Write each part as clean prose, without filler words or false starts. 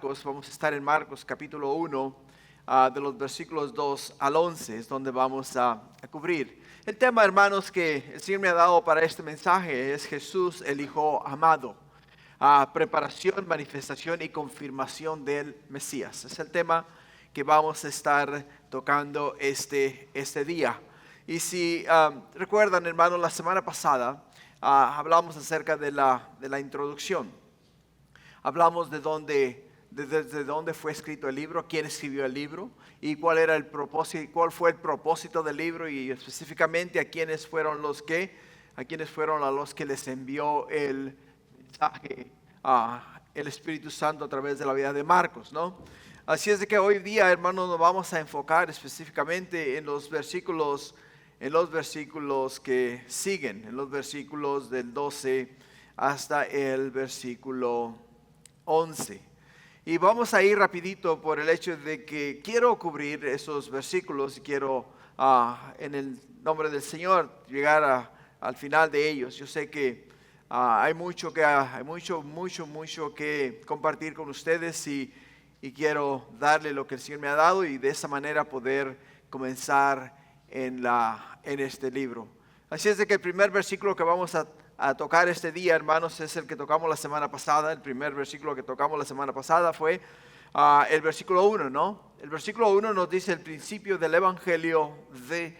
Marcos. Vamos a estar en Marcos capítulo 1, de los versículos 2 al 11, es donde vamos a cubrir. El tema, hermanos, que el Señor me ha dado para este mensaje es Jesús, el Hijo amado. Preparación, manifestación y confirmación del Mesías. Es el tema que vamos a estar tocando este día. Y si recuerdan, hermanos, la semana pasada hablamos acerca de la introducción. Hablamos desde dónde fue escrito el libro, quién escribió el libro y cuál era el propósito, cuál fue el propósito del libro y específicamente a quiénes fueron a los que les envió el mensaje, el Espíritu Santo a través de la vida de Marcos, ¿no? Así es de que hoy día, hermanos, nos vamos a enfocar específicamente en los versículos que siguen, en los versículos del 12 hasta el versículo 11. Y vamos a ir rapidito por el hecho de que quiero cubrir esos versículos y quiero en el nombre del Señor llegar al final de ellos. Yo sé que hay mucho que compartir con ustedes y quiero darle lo que el Señor me ha dado y de esa manera poder comenzar en este libro. Así es de que el primer versículo que vamos a tocar este día, hermanos, es el que tocamos la semana pasada. El primer versículo que tocamos la semana pasada fue el versículo 1, ¿no? El versículo 1 nos dice el principio del Evangelio de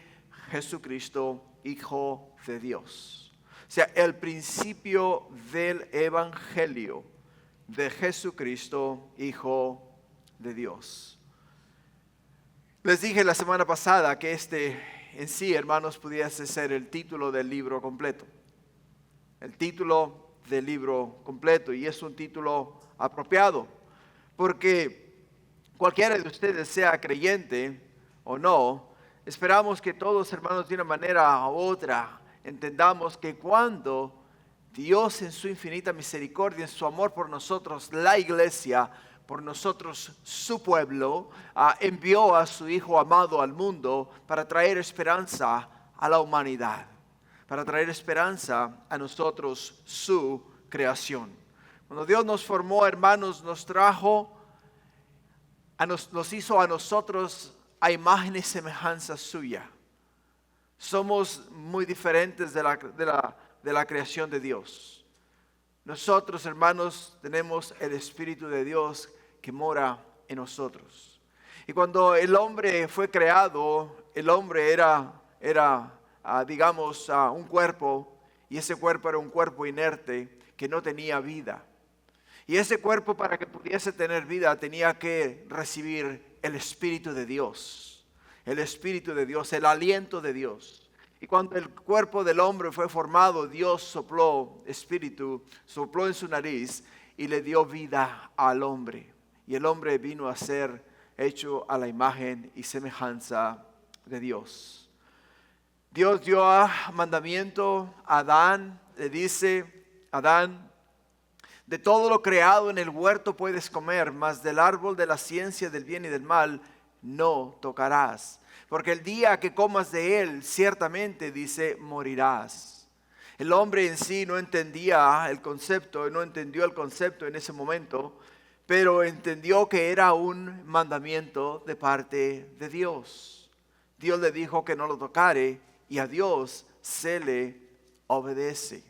Jesucristo, Hijo de Dios. O sea, el principio del Evangelio de Jesucristo, Hijo de Dios. Les dije la semana pasada que en sí, hermanos, pudiese ser el título del libro completo. El título del libro completo, y es un título apropiado, porque cualquiera de ustedes sea creyente o no, esperamos que todos, hermanos, de una manera u otra, entendamos que cuando Dios en su infinita misericordia, en su amor por nosotros, la iglesia, por nosotros, su pueblo, envió a su Hijo amado al mundo para traer esperanza a la humanidad, para traer esperanza a nosotros, su creación. Cuando Dios nos formó, hermanos, nos hizo a nosotros a imagen y semejanza suya. Somos muy diferentes de la creación de Dios. Nosotros, hermanos, tenemos el Espíritu de Dios que mora en nosotros. Y cuando el hombre fue creado, el hombre era un cuerpo, y ese cuerpo era un cuerpo inerte que no tenía vida. Y ese cuerpo, para que pudiese tener vida, tenía que recibir el Espíritu de Dios, el aliento de Dios. Y cuando el cuerpo del hombre fue formado, Dios sopló en su nariz y le dio vida al hombre. Y el hombre vino a ser hecho a la imagen y semejanza de Dios. Dios dio mandamiento a Adán, le dice: Adán, de todo lo creado en el huerto puedes comer, mas del árbol de la ciencia del bien y del mal no tocarás. Porque el día que comas de él, ciertamente, dice, morirás. El hombre en sí no entendió el concepto en ese momento, pero entendió que era un mandamiento de parte de Dios. Dios le dijo que no lo tocare y a Dios se le obedece.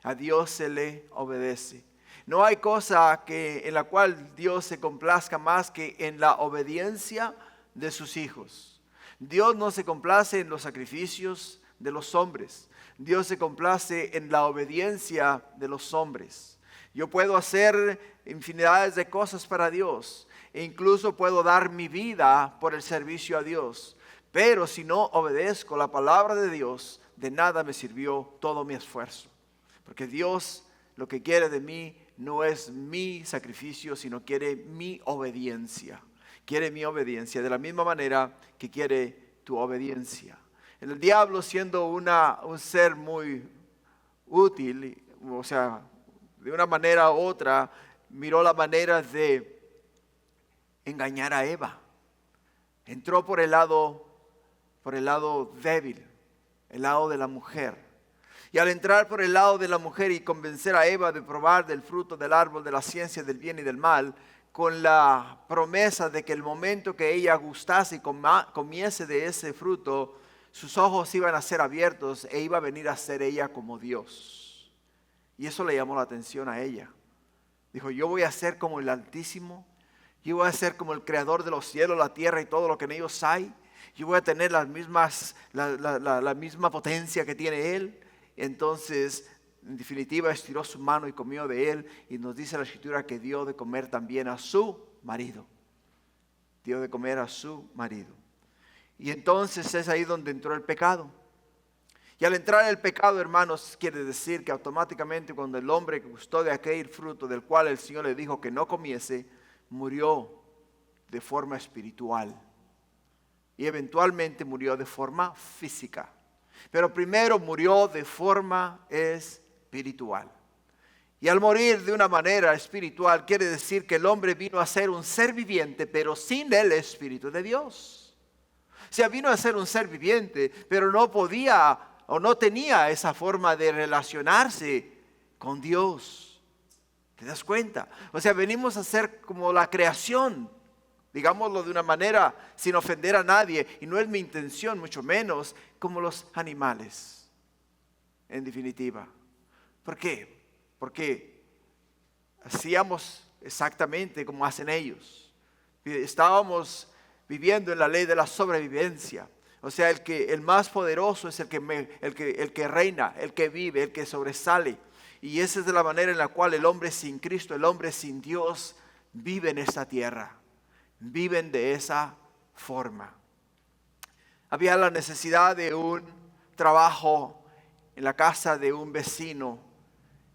A Dios se le obedece. No hay cosa en la cual Dios se complazca más que en la obediencia de sus hijos. Dios no se complace en los sacrificios de los hombres. Dios se complace en la obediencia de los hombres. Yo puedo hacer infinidades de cosas para Dios e incluso puedo dar mi vida por el servicio a Dios. Pero si no obedezco la palabra de Dios, de nada me sirvió todo mi esfuerzo. Porque Dios lo que quiere de mí no es mi sacrificio, sino quiere mi obediencia. Quiere mi obediencia de la misma manera que quiere tu obediencia. El diablo, siendo un ser muy útil, o sea, de una manera u otra, miró la manera de engañar a Eva. Entró por el lado débil, el lado de la mujer. Y al entrar por el lado de la mujer y convencer a Eva de probar del fruto del árbol de la ciencia del bien y del mal, con la promesa de que el momento que ella gustase y comiese de ese fruto, sus ojos iban a ser abiertos e iba a venir a ser ella como Dios. Y eso le llamó la atención a ella. Dijo, yo voy a ser como el Altísimo, yo voy a ser como el Creador de los cielos, la tierra y todo lo que en ellos hay. Yo voy a tener la misma potencia que tiene Él. Entonces, en definitiva, estiró su mano y comió de él. Y nos dice la Escritura que dio de comer también a su marido. Dio de comer a su marido. Y entonces es ahí donde entró el pecado. Y al entrar el pecado, hermanos, quiere decir que automáticamente cuando el hombre que gustó de aquel fruto del cual el Señor le dijo que no comiese, murió de forma espiritual. Y eventualmente murió de forma física. Pero primero murió de forma espiritual. Y al morir de una manera espiritual quiere decir que el hombre vino a ser un ser viviente, pero sin el Espíritu de Dios. O sea, vino a ser un ser viviente, pero no podía o no tenía esa forma de relacionarse con Dios. ¿Te das cuenta? O sea, venimos a ser como la creación, digámoslo de una manera sin ofender a nadie, y no es mi intención, mucho menos, como los animales, en definitiva. ¿Por qué? Porque hacíamos exactamente como hacen ellos. Estábamos viviendo en la ley de la sobrevivencia. O sea, el más poderoso es el que reina, el que vive, el que sobresale. Y esa es la manera en la cual el hombre sin Cristo, el hombre sin Dios, vive en esta tierra. Viven de esa forma. Había la necesidad de un trabajo en la casa de un vecino,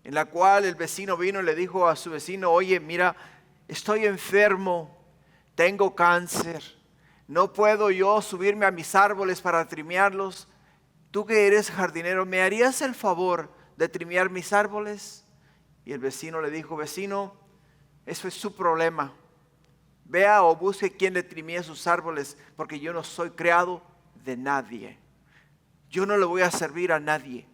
en la cual el vecino vino y le dijo a su vecino, oye, mira, estoy enfermo, tengo cáncer, no puedo yo subirme a mis árboles para trimearlos. Tú que eres jardinero, ¿me harías el favor de trimear mis árboles? Y el vecino le dijo, vecino, eso es su problema. Vea o busque quien le trimee sus árboles, porque yo no soy creado de nadie. Yo no le voy a servir a nadie.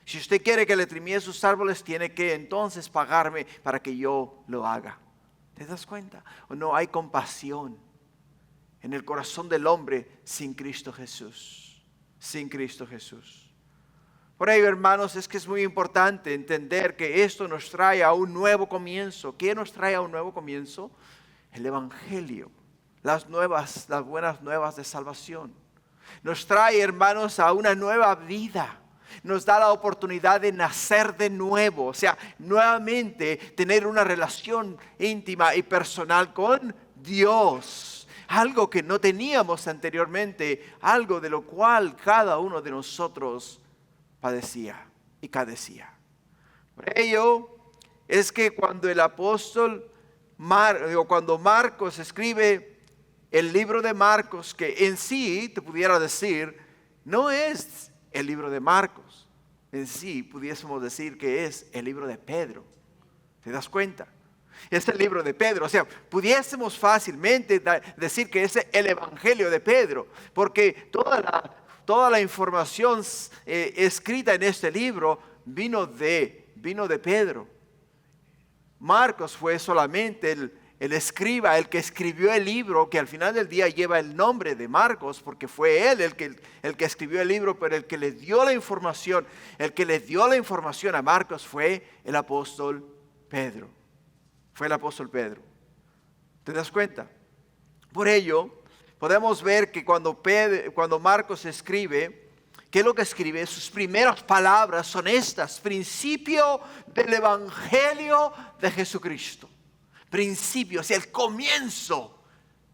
Si usted quiere que le trimee sus árboles, tiene que entonces pagarme para que yo lo haga. ¿Te das cuenta? ¿O no hay compasión en el corazón del hombre sin Cristo Jesús? Sin Cristo Jesús. Por ello, hermanos, es que es muy importante entender que esto nos trae a un nuevo comienzo. ¿Qué nos trae a un nuevo comienzo? El Evangelio, las buenas nuevas de salvación. Nos trae, hermanos, a una nueva vida. Nos da la oportunidad de nacer de nuevo. O sea, nuevamente tener una relación íntima y personal con Dios. Algo que no teníamos anteriormente. Algo de lo cual cada uno de nosotros padecía y cadecía. Por ello, es que cuando el apóstol cuando Marcos escribe el libro de Marcos, que en sí te pudiera decir, no es el libro de Marcos, en sí pudiésemos decir que es el libro de Pedro. ¿Te das cuenta? Es el libro de Pedro. O sea, pudiésemos fácilmente decir que es el Evangelio de Pedro, porque toda la información escrita en este libro vino de Pedro. Marcos fue solamente el escriba, el que escribió el libro, que al final del día lleva el nombre de Marcos, porque fue él el que escribió el libro, pero el que le dio la información, a Marcos fue el apóstol Pedro. Fue el apóstol Pedro. ¿Te das cuenta? Por ello, podemos ver que cuando Marcos escribe, ¿qué es lo que escribe? Sus primeras palabras son estas: principio del Evangelio de Jesucristo. Principio, o sea, el comienzo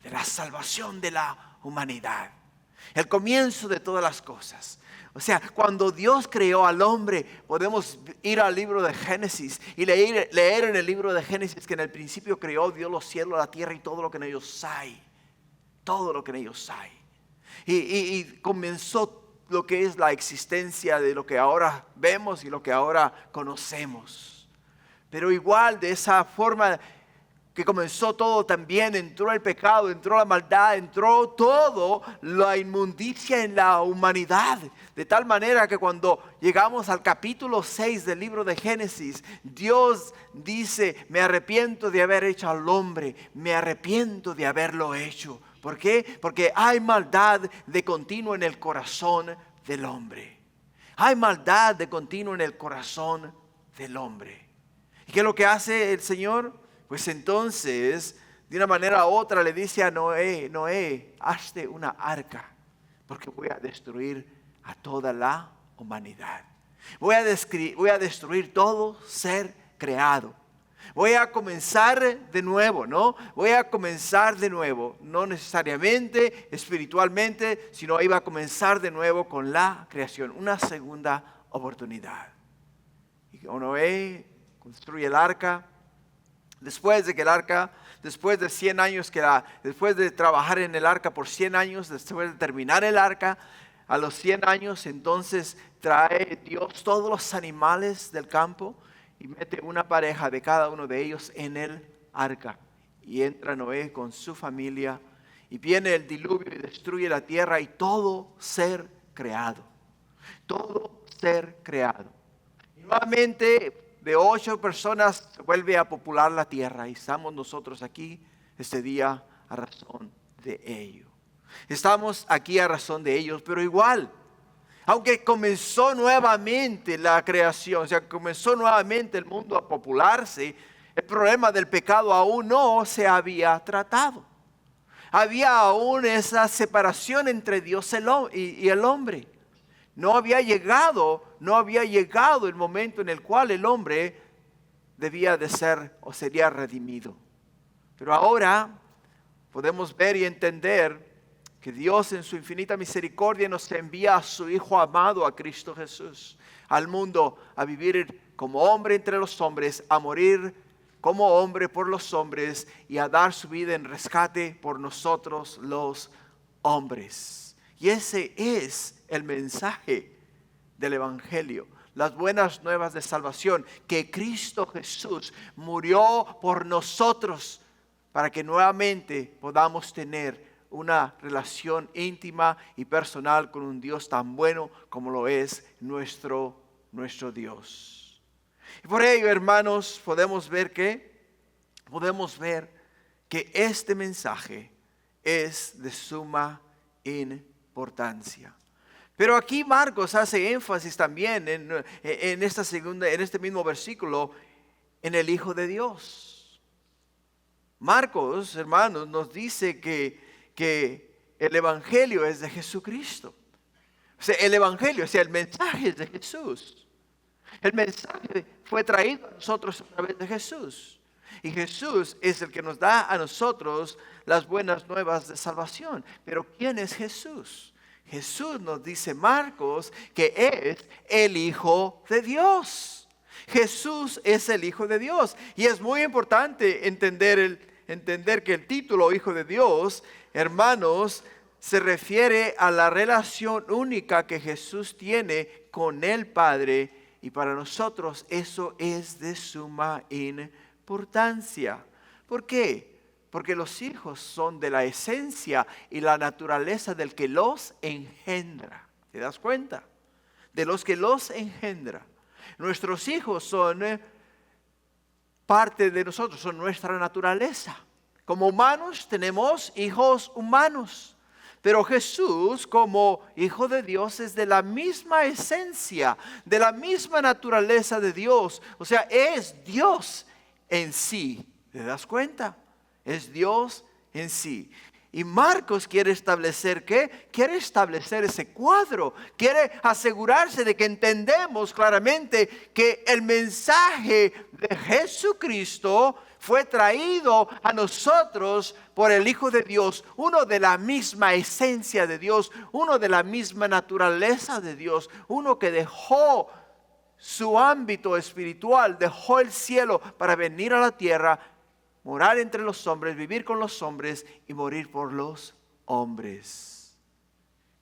de la salvación de la humanidad. El comienzo de todas las cosas. O sea, cuando Dios creó al hombre, podemos ir al libro de Génesis y leer en el libro de Génesis que en el principio creó Dios los cielos, la tierra y todo lo que en ellos hay. Todo lo que en ellos hay. Y comenzó lo que es la existencia de lo que ahora vemos y lo que ahora conocemos. Pero igual de esa forma que comenzó todo también, entró el pecado, entró la maldad, entró todo la inmundicia en la humanidad. De tal manera que cuando llegamos al capítulo 6 del libro de Génesis, Dios dice, me arrepiento de haber hecho al hombre, me arrepiento de haberlo hecho. ¿Por qué? Porque hay maldad de continuo en el corazón del hombre. Hay maldad de continuo en el corazón del hombre. ¿Y qué es lo que hace el Señor? Pues entonces, de una manera u otra, le dice a Noé, Noé, hazte una arca, porque voy a destruir a toda la humanidad. Voy a destruir todo ser creado. Voy a comenzar de nuevo, ¿no? Voy a comenzar de nuevo, no necesariamente espiritualmente, sino iba a comenzar de nuevo con la creación, una segunda oportunidad. Y Noé construye el arca. Después de 100 años, después de trabajar en el arca por 100 años, después de terminar el arca, a los 100 años entonces trae Dios todos los animales del campo y mete una pareja de cada uno de ellos en el arca. Y entra Noé con su familia y viene el diluvio y destruye la tierra y todo ser creado. Todo ser creado. Y nuevamente, de 8 personas se vuelve a popular la tierra y estamos nosotros aquí este día a razón de ello. Estamos aquí a razón de ellos, pero igual, aunque comenzó nuevamente la creación, o sea, comenzó nuevamente el mundo a popularse, el problema del pecado aún no se había tratado. Había aún esa separación entre Dios y el hombre. No había llegado el momento en el cual el hombre debía de ser o sería redimido. Pero ahora podemos ver y entender que Dios en su infinita misericordia nos envía a su Hijo amado, a Cristo Jesús, al mundo a vivir como hombre entre los hombres, a morir como hombre por los hombres y a dar su vida en rescate por nosotros los hombres. Y ese es el mensaje del Evangelio, las buenas nuevas de salvación, que Cristo Jesús murió por nosotros para que nuevamente podamos tener una relación íntima y personal con un Dios tan bueno como lo es nuestro Dios. Y por ello, hermanos, podemos ver que este mensaje es de suma importancia. Pero aquí Marcos hace énfasis también en este mismo versículo, en el Hijo de Dios. Marcos, hermanos, nos dice que el Evangelio es de Jesucristo. O sea, el Evangelio, o sea, el mensaje es de Jesús. El mensaje fue traído a nosotros a través de Jesús. Y Jesús es el que nos da a nosotros las buenas nuevas de salvación. Pero ¿quién es Jesús? Jesús, nos dice Marcos, que es el Hijo de Dios. Jesús es el Hijo de Dios. Y es muy importante entender que el título Hijo de Dios, hermanos, se refiere a la relación única que Jesús tiene con el Padre. Y para nosotros eso es de suma importancia. ¿Por qué? Porque los hijos son de la esencia y la naturaleza del que los engendra. ¿Te das cuenta? De los que los engendra. Nuestros hijos son parte de nosotros, son nuestra naturaleza. Como humanos tenemos hijos humanos. Pero Jesús, como Hijo de Dios, es de la misma esencia, de la misma naturaleza de Dios. O sea, es Dios en sí. ¿Te das cuenta? Es Dios en sí. Y Marcos quiere establecer ¿qué? Quiere establecer ese cuadro. Quiere asegurarse de que entendemos claramente que el mensaje de Jesucristo fue traído a nosotros por el Hijo de Dios, uno de la misma esencia de Dios, uno de la misma naturaleza de Dios, uno que dejó su ámbito espiritual, dejó el cielo para venir a la tierra, morar entre los hombres, vivir con los hombres y morir por los hombres.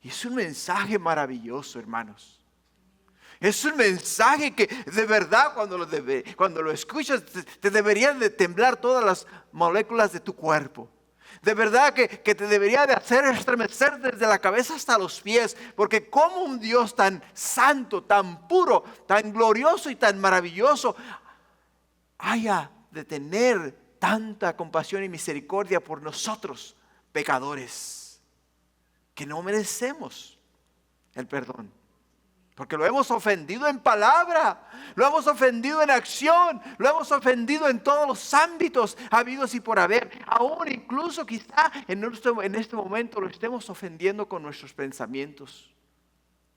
Y es un mensaje maravilloso, hermanos. Es un mensaje que de verdad cuando lo escuchas te deberían de temblar todas las moléculas de tu cuerpo. De verdad que te debería de hacer estremecer desde la cabeza hasta los pies. Porque como un Dios tan santo, tan puro, tan glorioso y tan maravilloso haya de tener tanta compasión y misericordia por nosotros, pecadores, que no merecemos el perdón. Porque lo hemos ofendido en palabra, lo hemos ofendido en acción, lo hemos ofendido en todos los ámbitos habidos y por haber. Aún incluso quizá en este momento lo estemos ofendiendo con nuestros pensamientos.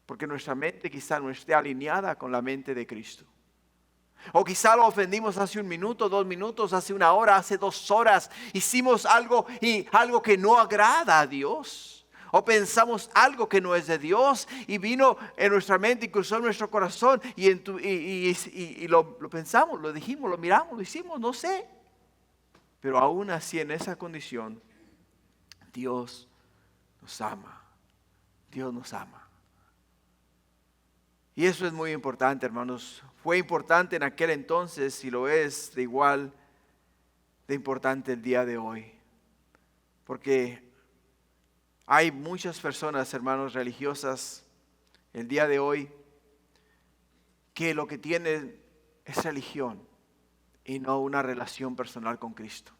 Porque nuestra mente quizá no esté alineada con la mente de Cristo. O quizá lo ofendimos hace 1 minuto, 2 minutos, hace 1 hora, hace 2 horas. Hicimos algo que no agrada a Dios. O pensamos algo que no es de Dios y vino en nuestra mente y cruzó en nuestro corazón y lo pensamos, lo dijimos, lo miramos, lo hicimos, no sé. Pero aún así en esa condición, Dios nos ama. Dios nos ama. Y eso es muy importante, hermanos. Fue importante en aquel entonces y lo es de igual de importante el día de hoy. Porque hay muchas personas, hermanos, religiosas, el día de hoy, que lo que tienen es religión y no una relación personal con Cristo.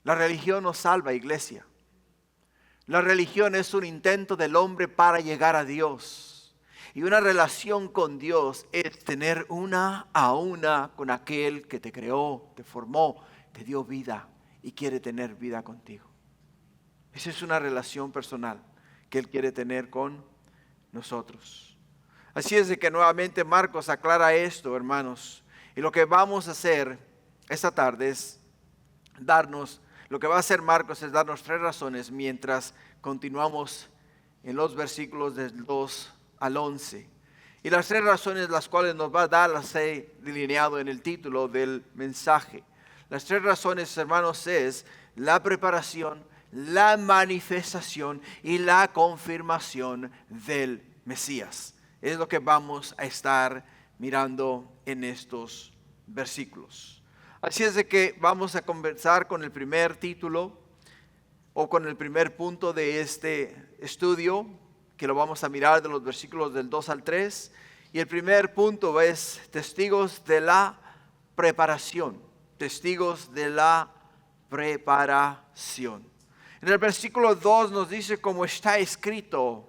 La religión no salva, iglesia. La religión es un intento del hombre para llegar a Dios. Y una relación con Dios es tener una a una con aquel que te creó, te formó, te dio vida y quiere tener vida contigo. Esa es una relación personal que Él quiere tener con nosotros. Así es de que nuevamente Marcos aclara esto, hermanos. Y lo que vamos a hacer esta tarde es lo que va a hacer Marcos es darnos 3 razones mientras continuamos en los versículos del 2 al 11. Y las 3 razones las cuales nos va a dar las he delineado en el título del mensaje. Las 3 razones, hermanos, es la preparación, la manifestación y la confirmación del Mesías. Es lo que vamos a estar mirando en estos versículos. Así es de que vamos a comenzar con el primer título o con el primer punto de este estudio, que lo vamos a mirar de los versículos del 2 al 3. Y el primer punto es testigos de la preparación. Testigos de la preparación. En el versículo 2 nos dice como está escrito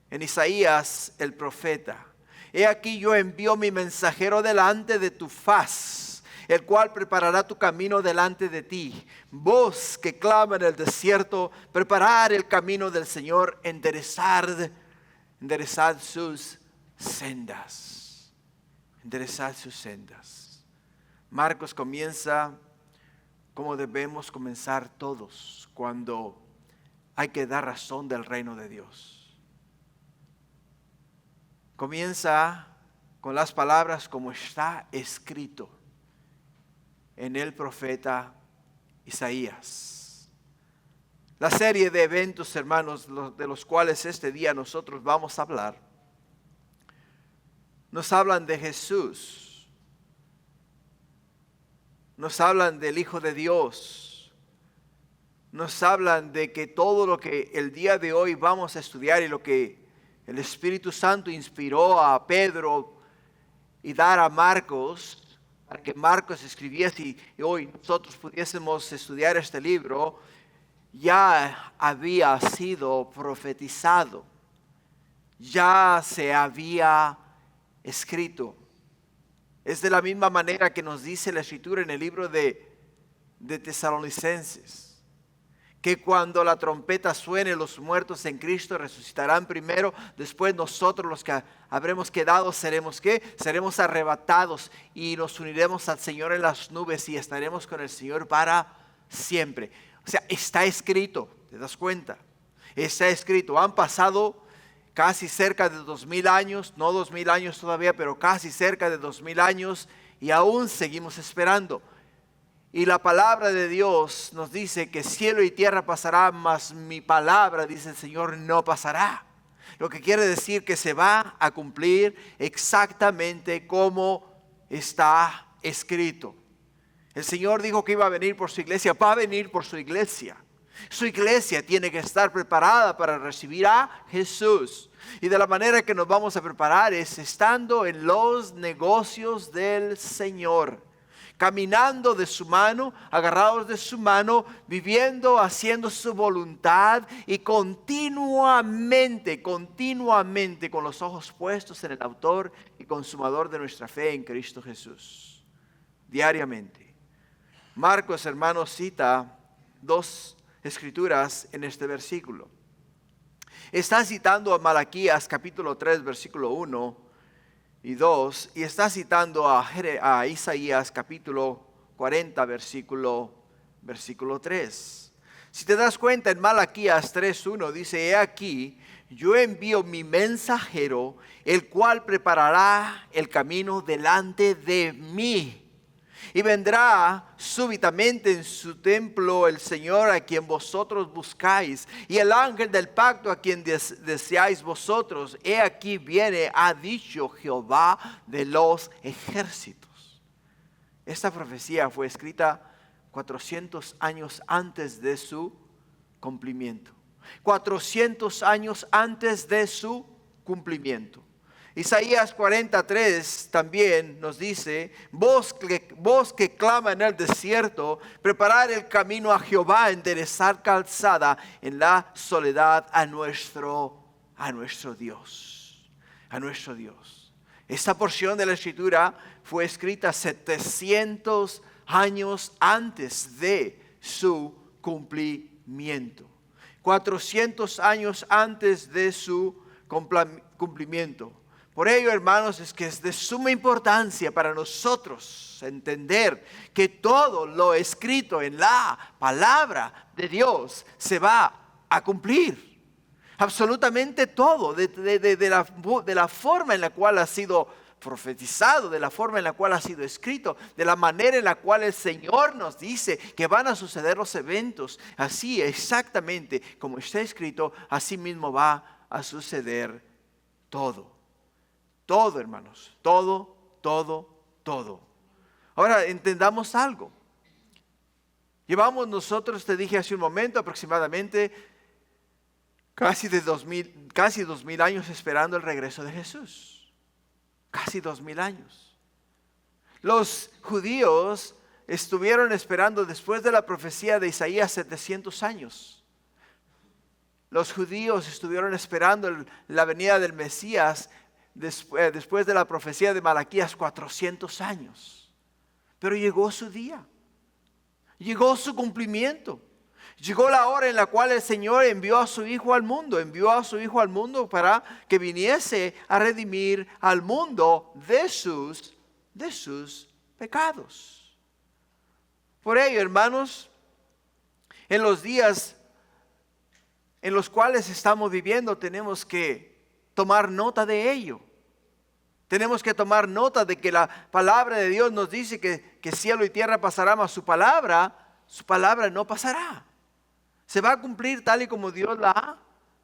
en Isaías el profeta. He aquí yo envío mi mensajero delante de tu faz, el cual preparará tu camino delante de ti. Voz que clama en el desierto, preparad el camino del Señor, enderezad sus sendas. Enderezad sus sendas. Marcos comienza como debemos comenzar todos cuando hay que dar razón del reino de Dios. Comienza con las palabras como está escrito en el profeta Isaías. La serie de eventos, hermanos, de los cuales este día nosotros vamos a hablar, nos hablan de Jesús. Nos hablan del Hijo de Dios. Nos hablan de que todo lo que el día de hoy vamos a estudiar y lo que el Espíritu Santo inspiró a Pedro y dar a Marcos, para que Marcos escribiese y hoy nosotros pudiésemos estudiar este libro, ya había sido profetizado, ya se había escrito. Es de la misma manera que nos dice la Escritura en el libro de Tesalonicenses, que cuando la trompeta suene, los muertos en Cristo resucitarán primero, después nosotros los que habremos quedado seremos ¿qué? Seremos arrebatados y nos uniremos al Señor en las nubes y estaremos con el Señor para siempre. O sea, está escrito, ¿te das cuenta? Está escrito, han pasado casi cerca de 2000 años, no 2000 años todavía, pero casi cerca de 2000 años y aún seguimos esperando. Y la palabra de Dios nos dice que cielo y tierra pasará, mas mi palabra, dice el Señor, no pasará. Lo que quiere decir que se va a cumplir exactamente como está escrito. El Señor dijo que iba a venir por su iglesia, va a venir por su iglesia. Su iglesia tiene que estar preparada para recibir a Jesús. Y de la manera que nos vamos a preparar es estando en los negocios del Señor. Caminando de su mano, agarrados de su mano, viviendo, haciendo su voluntad y continuamente con los ojos puestos en el autor y consumador de nuestra fe en Cristo Jesús. Diariamente. Marcos, hermanos, cita dos escrituras en este versículo. Está citando a Malaquías capítulo 3, versículo 1 y 2, y está citando a Isaías capítulo 40, versículo 3. Si te das cuenta, en Malaquías 3:1 dice: he aquí, yo envío mi mensajero, el cual preparará el camino delante de mí. Y vendrá súbitamente en su templo el Señor a quien vosotros buscáis, y el ángel del pacto a quien deseáis vosotros. He aquí viene, ha dicho Jehová de los ejércitos. Esta profecía fue escrita 400 años antes de su cumplimiento. 400 años antes de su cumplimiento. Isaías 43 también nos dice: vos que clama en el desierto, preparar el camino a Jehová, enderezar calzada en la soledad a nuestro Dios. A nuestro Dios. Esta porción de la Escritura fue escrita 700 años antes de su cumplimiento. 400 años antes de su cumplimiento. Por ello, hermanos, es que es de suma importancia para nosotros entender que todo lo escrito en la palabra de Dios se va a cumplir. Absolutamente todo, de la forma en la cual ha sido profetizado, de la forma en la cual ha sido escrito, de la manera en la cual el Señor nos dice que van a suceder los eventos. Así exactamente como está escrito, así mismo va a suceder todo. Todo, hermanos, todo. Ahora entendamos algo. Llevamos nosotros, te dije hace un momento, aproximadamente casi 2000 años esperando el regreso de Jesús. Casi 2000 años. Los judíos estuvieron esperando después de la profecía de Isaías 700 años. Los judíos estuvieron esperando la venida del Mesías después de la profecía de Malaquías 400 años. Pero llegó su día. Llegó su cumplimiento. Llegó la hora en la cual el Señor envió a su Hijo al mundo. Envió a su Hijo al mundo para que viniese a redimir al mundo de sus pecados. Por ello, hermanos, en los días en los cuales estamos viviendo tenemos que tomar nota de ello. Tenemos que tomar nota de que la palabra de Dios nos dice que cielo y tierra pasarán, mas su palabra no pasará. Se va a cumplir tal y como Dios la ha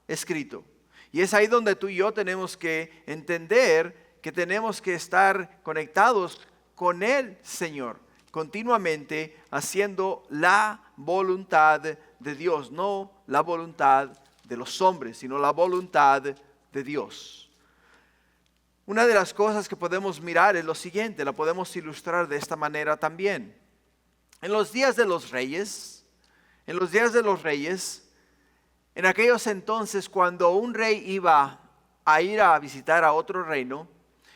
escrito. Y es ahí donde tú y yo tenemos que entender que tenemos que estar conectados con el Señor, continuamente haciendo la voluntad de Dios, no la voluntad de los hombres, sino la voluntad de Dios. Una de las cosas que podemos mirar es lo siguiente, la podemos ilustrar de esta manera también. En los días de los reyes, en aquellos entonces cuando un rey iba a ir a visitar a otro reino,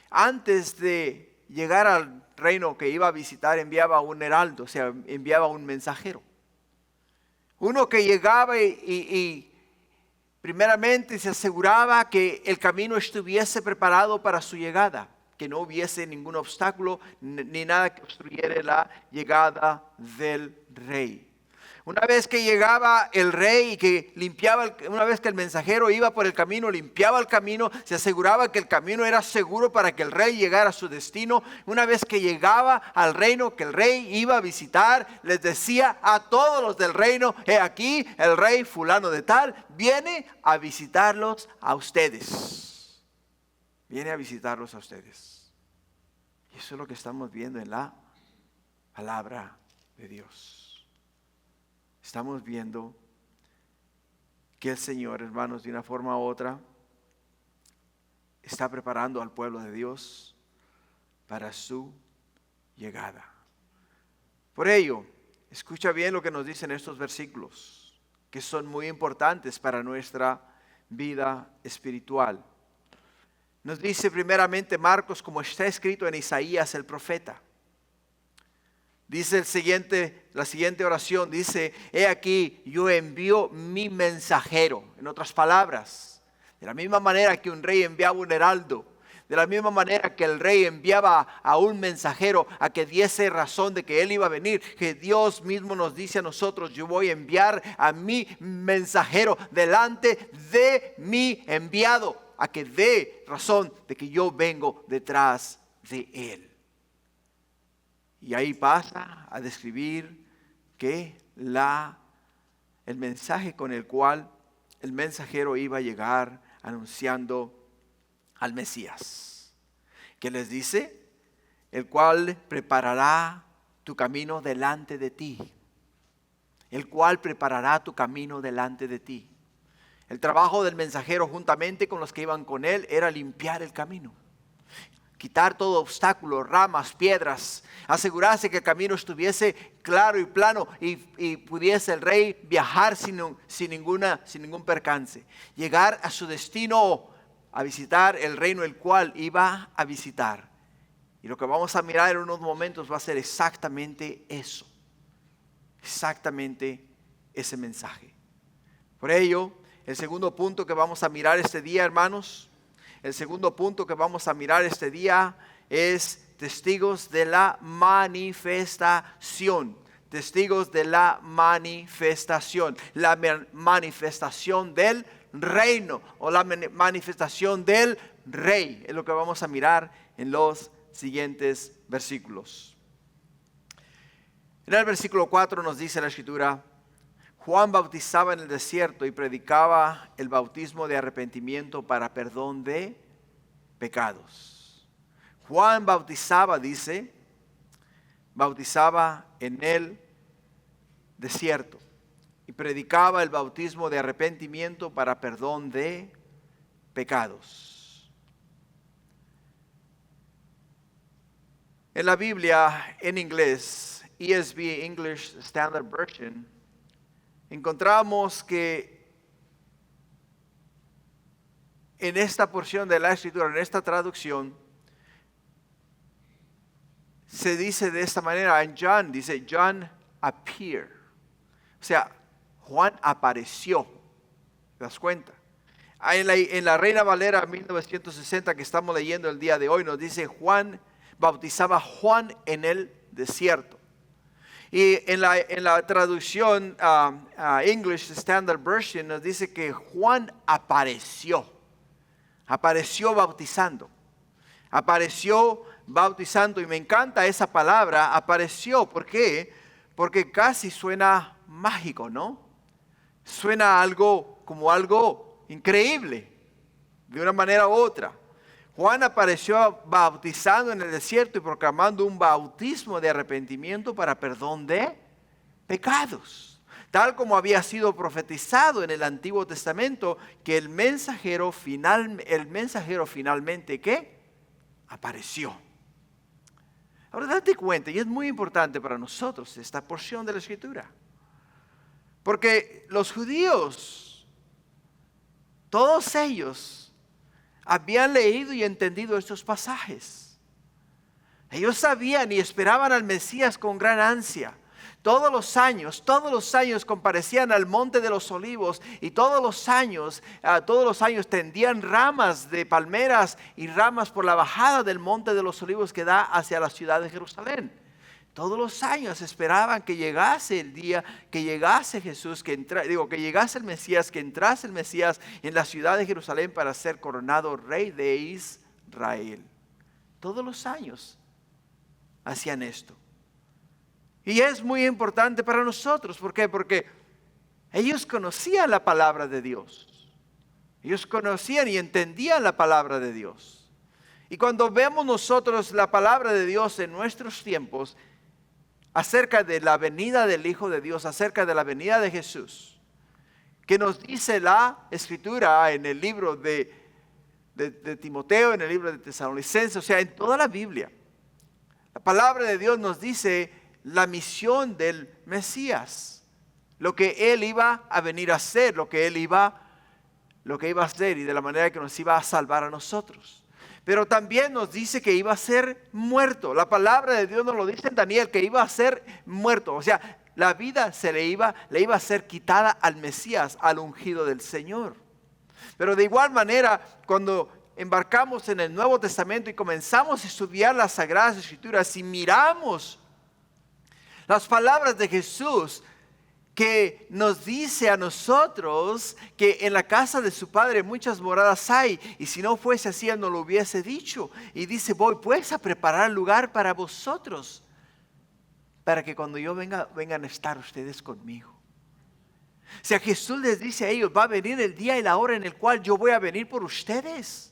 antes de llegar al reino que iba a visitar enviaba un heraldo, o sea, enviaba un mensajero. Uno que llegaba y primeramente se aseguraba que el camino estuviese preparado para su llegada, que no hubiese ningún obstáculo ni nada que obstruyera la llegada del rey. Una vez que llegaba el rey y que limpiaba, una vez que el mensajero iba por el camino, limpiaba el camino, se aseguraba que el camino era seguro para que el rey llegara a su destino. Una vez que llegaba al reino que el rey iba a visitar, les decía a todos los del reino: he aquí, el rey fulano de tal viene a visitarlos a ustedes. Viene a visitarlos a ustedes. Y eso es lo que estamos viendo en la palabra de Dios. Estamos viendo que el Señor, hermanos, de una forma u otra, está preparando al pueblo de Dios para su llegada. Por ello, escucha bien lo que nos dicen estos versículos, que son muy importantes para nuestra vida espiritual. Nos dice primeramente Marcos, como está escrito en Isaías el profeta. Dice la siguiente oración, dice: he aquí, yo envío mi mensajero. En otras palabras, de la misma manera que un rey enviaba un heraldo, de la misma manera que el rey enviaba a un mensajero a que diese razón de que él iba a venir, que Dios mismo nos dice a nosotros: yo voy a enviar a mi mensajero delante de mi enviado, a que dé razón de que yo vengo detrás de él. Y ahí pasa a describir que el mensaje con el cual el mensajero iba a llegar anunciando al Mesías. ¿Qué les dice? El cual preparará tu camino delante de ti. El cual preparará tu camino delante de ti. El trabajo del mensajero juntamente con los que iban con él era limpiar el camino. Quitar todo obstáculo, ramas, piedras, asegurarse que el camino estuviese claro y plano y pudiese el rey viajar sin ningún percance. Llegar a su destino, a visitar el reino el cual iba a visitar. Y lo que vamos a mirar en unos momentos va a ser exactamente eso. Exactamente ese mensaje. Por ello, el segundo punto que vamos a mirar este día, hermanos, el segundo punto que vamos a mirar este día es testigos de la manifestación. Testigos de la manifestación. La manifestación del reino o la manifestación del rey. Es lo que vamos a mirar en los siguientes versículos. En el versículo 4 nos dice la Escritura: Juan bautizaba en el desierto y predicaba el bautismo de arrepentimiento para perdón de pecados. Juan bautizaba, dice, bautizaba en el desierto y predicaba el bautismo de arrepentimiento para perdón de pecados. En la Biblia en inglés, ESV, English Standard Version, encontramos que en esta porción de la Escritura, en esta traducción, se dice de esta manera. En John dice: John appeared. O sea, Juan apareció. ¿Te das cuenta? En la Reina Valera 1960 que estamos leyendo el día de hoy, nos dice: Juan bautizaba Juan en el desierto. Y en la traducción English Standard Version nos dice que Juan apareció bautizando. Apareció bautizando, y me encanta esa palabra, apareció. ¿Por qué? Porque casi suena mágico, ¿no? Suena como algo increíble, de una manera u otra. Juan apareció bautizando en el desierto y proclamando un bautismo de arrepentimiento para perdón de pecados. Tal como había sido profetizado en el Antiguo Testamento, que el mensajero finalmente, ¿qué? Apareció. Ahora date cuenta, y es muy importante para nosotros esta porción de la Escritura. Porque los judíos, todos ellos, habían leído y entendido estos pasajes. Ellos sabían y esperaban al Mesías con gran ansia. Todos los años comparecían al Monte de los Olivos y todos los años tendían ramas de palmeras y ramas por la bajada del Monte de los Olivos que da hacia la ciudad de Jerusalén. Todos los años esperaban que llegase el día, que llegase Jesús, que llegase el Mesías, que entrase el Mesías en la ciudad de Jerusalén para ser coronado rey de Israel. Todos los años hacían esto. Y es muy importante para nosotros. ¿Por qué? Porque ellos conocían la palabra de Dios. Ellos conocían y entendían la palabra de Dios. Y cuando vemos nosotros la palabra de Dios en nuestros tiempos, acerca de la venida del Hijo de Dios, acerca de la venida de Jesús, que nos dice la Escritura en el libro de Timoteo, en el libro de Tesalonicenses, o sea, en toda la Biblia. La palabra de Dios nos dice la misión del Mesías, lo que Él iba a venir a hacer, lo que iba a hacer y de la manera que nos iba a salvar a nosotros. Pero también nos dice que iba a ser muerto. La palabra de Dios nos lo dice en Daniel, que iba a ser muerto. O sea, la vida le iba a ser quitada al Mesías, al ungido del Señor. Pero de igual manera, cuando embarcamos en el Nuevo Testamento y comenzamos a estudiar las Sagradas Escrituras y miramos las palabras de Jesús, que nos dice a nosotros que en la casa de su Padre muchas moradas hay, y si no fuese así, Él no lo hubiese dicho. Y dice, voy pues a preparar lugar para vosotros, para que cuando yo vengan a estar ustedes conmigo. O sea, Jesús les dice a ellos, va a venir el día y la hora en el cual yo voy a venir por ustedes.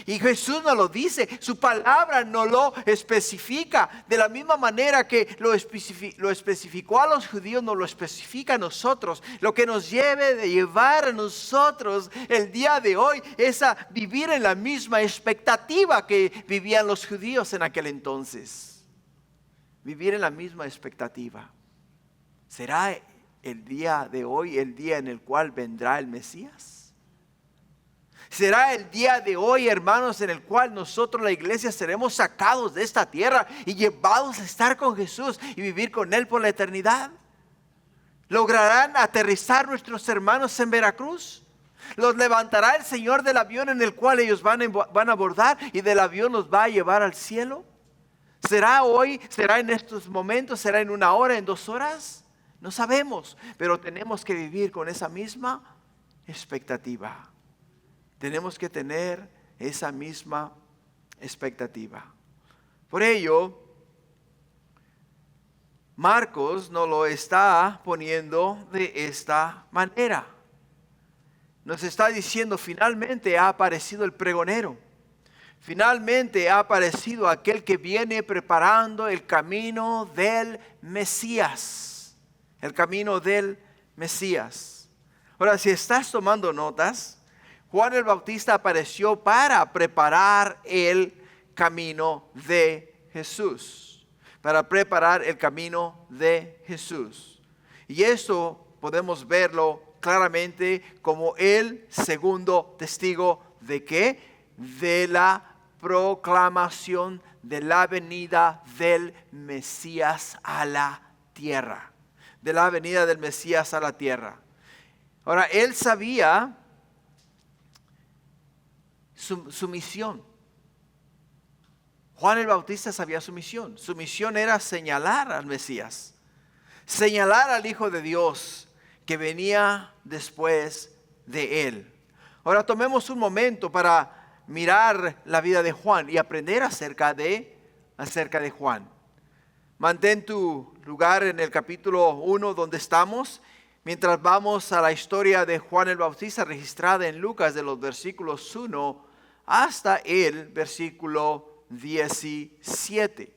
Y Jesús nos lo dice, su palabra nos lo especifica. De la misma manera que lo especificó a los judíos, nos lo especifica a nosotros. Lo que nos debe de llevar a nosotros el día de hoy es a vivir en la misma expectativa que vivían los judíos en aquel entonces. Vivir en la misma expectativa. ¿Será el día de hoy el día en el cual vendrá el Mesías? ¿Será el día de hoy, hermanos, en el cual nosotros, la iglesia, seremos sacados de esta tierra y llevados a estar con Jesús y vivir con Él por la eternidad? ¿Lograrán aterrizar nuestros hermanos en Veracruz? ¿Los levantará el Señor del avión en el cual ellos van a abordar y del avión los va a llevar al cielo? ¿Será hoy? ¿Será en estos momentos? ¿Será en 1 hora? ¿En 2 horas? No sabemos, pero tenemos que vivir con esa misma expectativa. Tenemos que tener esa misma expectativa. Por ello, Marcos nos lo está poniendo de esta manera. Nos está diciendo, finalmente ha aparecido el pregonero. Finalmente ha aparecido aquel que viene preparando el camino del Mesías. El camino del Mesías. Ahora, si estás tomando notas, Juan el Bautista apareció para preparar el camino de Jesús. Para preparar el camino de Jesús. Y eso podemos verlo claramente como el segundo testigo de ¿qué? De la proclamación de la venida del Mesías a la tierra. De la venida del Mesías a la tierra. Ahora, él sabía su misión. Juan el Bautista sabía su misión. Su misión era señalar al Mesías, señalar al Hijo de Dios que venía después de él. Ahora tomemos un momento para mirar la vida de Juan y aprender acerca de Juan. Mantén tu lugar en el capítulo 1 donde estamos, mientras vamos a la historia de Juan el Bautista registrada en Lucas de los versículos 1 hasta el versículo 17.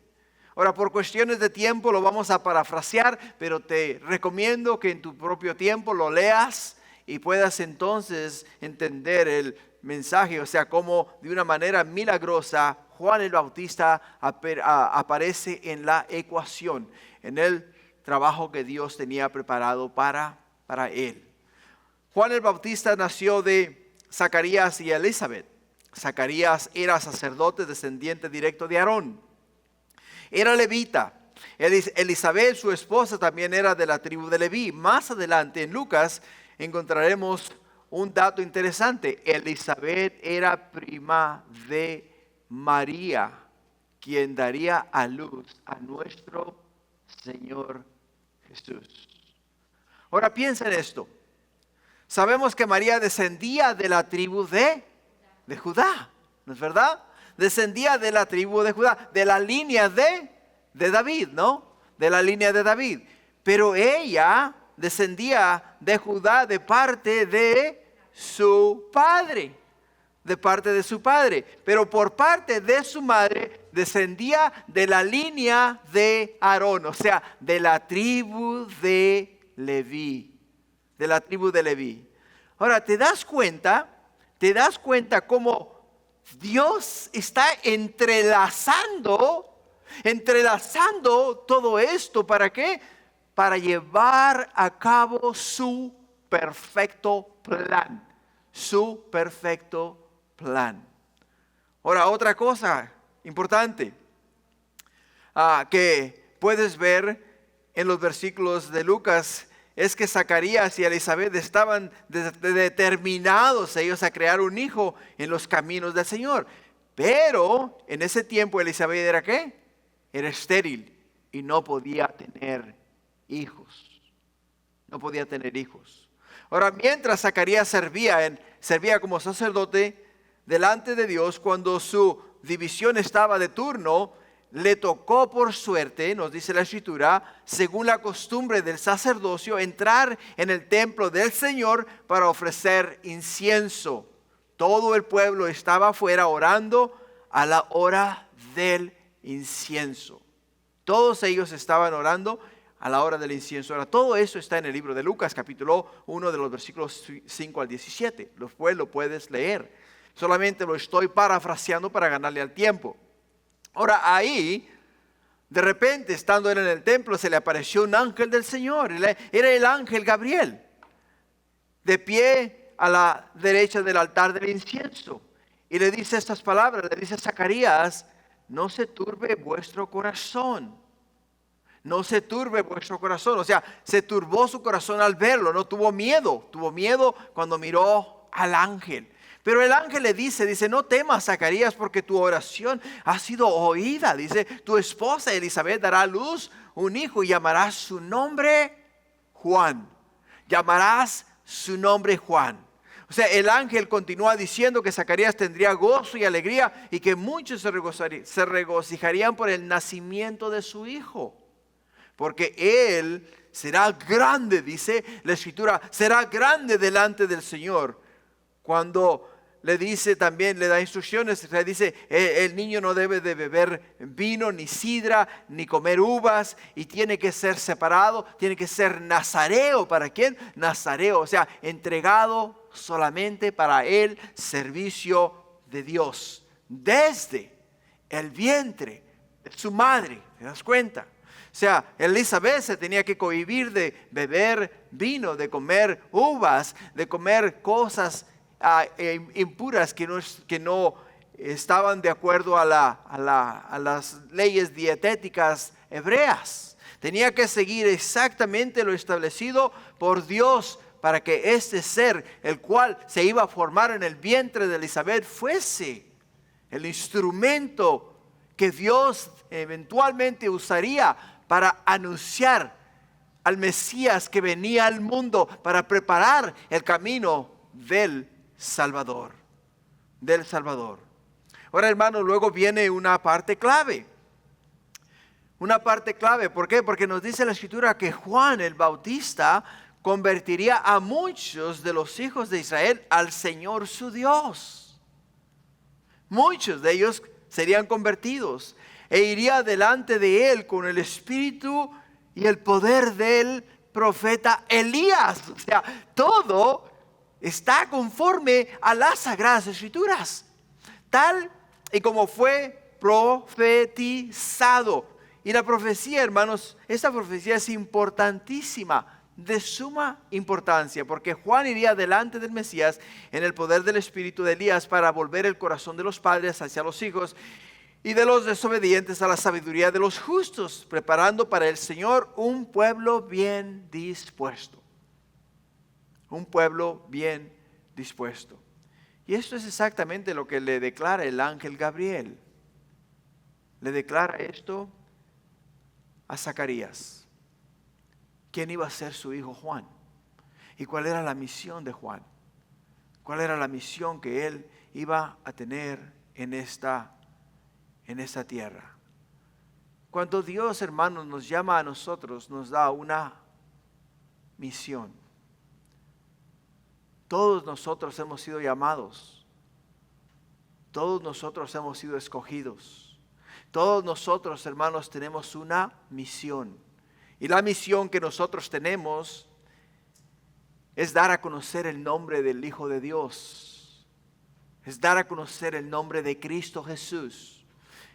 Ahora, por cuestiones de tiempo lo vamos a parafrasear, pero te recomiendo que en tu propio tiempo lo leas y puedas entonces entender el mensaje, o sea, cómo de una manera milagrosa Juan el Bautista aparece en la ecuación, en el trabajo que Dios tenía preparado para él. Juan el Bautista nació de Zacarías y Elizabeth. Zacarías era sacerdote descendiente directo de Aarón. Era levita. Elizabeth, su esposa, también era de la tribu de Leví. Más adelante en Lucas encontraremos un dato interesante. Elizabeth era prima de María, quien daría a luz a nuestro Señor Jesús. Ahora piensa en esto. Sabemos que María descendía de la tribu de Judá, ¿no es verdad? Descendía de la tribu de Judá, de la línea de David, ¿no? De la línea de David. Pero ella descendía de Judá de parte de su padre. De parte de su padre. Pero por parte de su madre descendía de la línea de Aarón, o sea, de la tribu de Leví. De la tribu de Leví. Ahora, ¿te das cuenta? ¿Te das cuenta cómo Dios está entrelazando todo esto? ¿Para qué? Para llevar a cabo su perfecto plan. Su perfecto plan. Ahora, otra cosa importante que puedes ver en los versículos de Lucas es que Zacarías y Elizabeth estaban determinados ellos a crear un hijo en los caminos del Señor. Pero en ese tiempo Elizabeth era ¿qué? Era estéril y no podía tener hijos. No podía tener hijos. Ahora, mientras Zacarías servía como sacerdote delante de Dios, cuando su división estaba de turno, le tocó por suerte, nos dice la Escritura, según la costumbre del sacerdocio, entrar en el templo del Señor para ofrecer incienso. Todo el pueblo estaba afuera orando a la hora del incienso. Todos ellos estaban orando a la hora del incienso. Ahora, todo eso está en el libro de Lucas, capítulo 1, de los versículos 5 al 17. Lo puedes leer. Solamente lo estoy parafraseando para ganarle al tiempo. Ahora ahí, de repente, estando él en el templo, se le apareció un ángel del Señor. Era el ángel Gabriel, de pie a la derecha del altar del incienso. Y le dice estas palabras, le dice a Zacarías: no se turbe vuestro corazón. No se turbe vuestro corazón. O sea, se turbó su corazón al verlo, no tuvo miedo. Tuvo miedo cuando miró al ángel. Pero el ángel le dice, no temas, Zacarías, porque tu oración ha sido oída. Dice, tu esposa Elizabeth dará a luz un hijo y llamarás su nombre Juan. Llamarás su nombre Juan. O sea, el ángel continúa diciendo que Zacarías tendría gozo y alegría y que muchos se regocijarían por el nacimiento de su hijo. Porque él será grande, dice la Escritura, será grande delante del Señor. Cuando le dice también, le da instrucciones, le dice, el niño no debe de beber vino, ni sidra, ni comer uvas, y tiene que ser separado, tiene que ser nazareo. ¿Para quién? Nazareo, o sea, entregado solamente para el servicio de Dios, desde el vientre de su madre. ¿Te das cuenta? O sea, Elizabeth se tenía que cohibir de beber vino, de comer uvas, de comer cosas impuras que no estaban de acuerdo a las leyes dietéticas hebreas. Tenía que seguir exactamente lo establecido por Dios para que este ser, el cual se iba a formar en el vientre de Elizabeth, fuese el instrumento que Dios eventualmente usaría para anunciar al Mesías que venía al mundo, para preparar el camino del Salvador. Ahora, hermano, luego viene una parte clave. Una parte clave, ¿por qué? Porque nos dice la Escritura que Juan el Bautista convertiría a muchos de los hijos de Israel al Señor su Dios. Muchos de ellos serían convertidos e iría delante de él con el espíritu y el poder del profeta Elías. O sea, todo está conforme a las Sagradas Escrituras, tal y como fue profetizado. Y la profecía, hermanos, esta profecía es importantísima, de suma importancia, porque Juan iría delante del Mesías en el poder del espíritu de Elías para volver el corazón de los padres hacia los hijos y de los desobedientes a la sabiduría de los justos, preparando para el Señor un pueblo bien dispuesto. Un pueblo bien dispuesto. Y esto es exactamente lo que le declara el ángel Gabriel. le declara esto a Zacarías. ¿Quién iba a ser su hijo Juan? ¿Y cuál era la misión de Juan? ¿Cuál era la misión que él iba a tener en esta tierra? Cuando Dios, hermanos, nos llama a nosotros, nos da una misión. Todos nosotros hemos sido llamados. Todos nosotros hemos sido escogidos. Todos nosotros, hermanos, tenemos una misión. Y la misión que nosotros tenemos es dar a conocer el nombre del Hijo de Dios. Es dar a conocer el nombre de Cristo Jesús.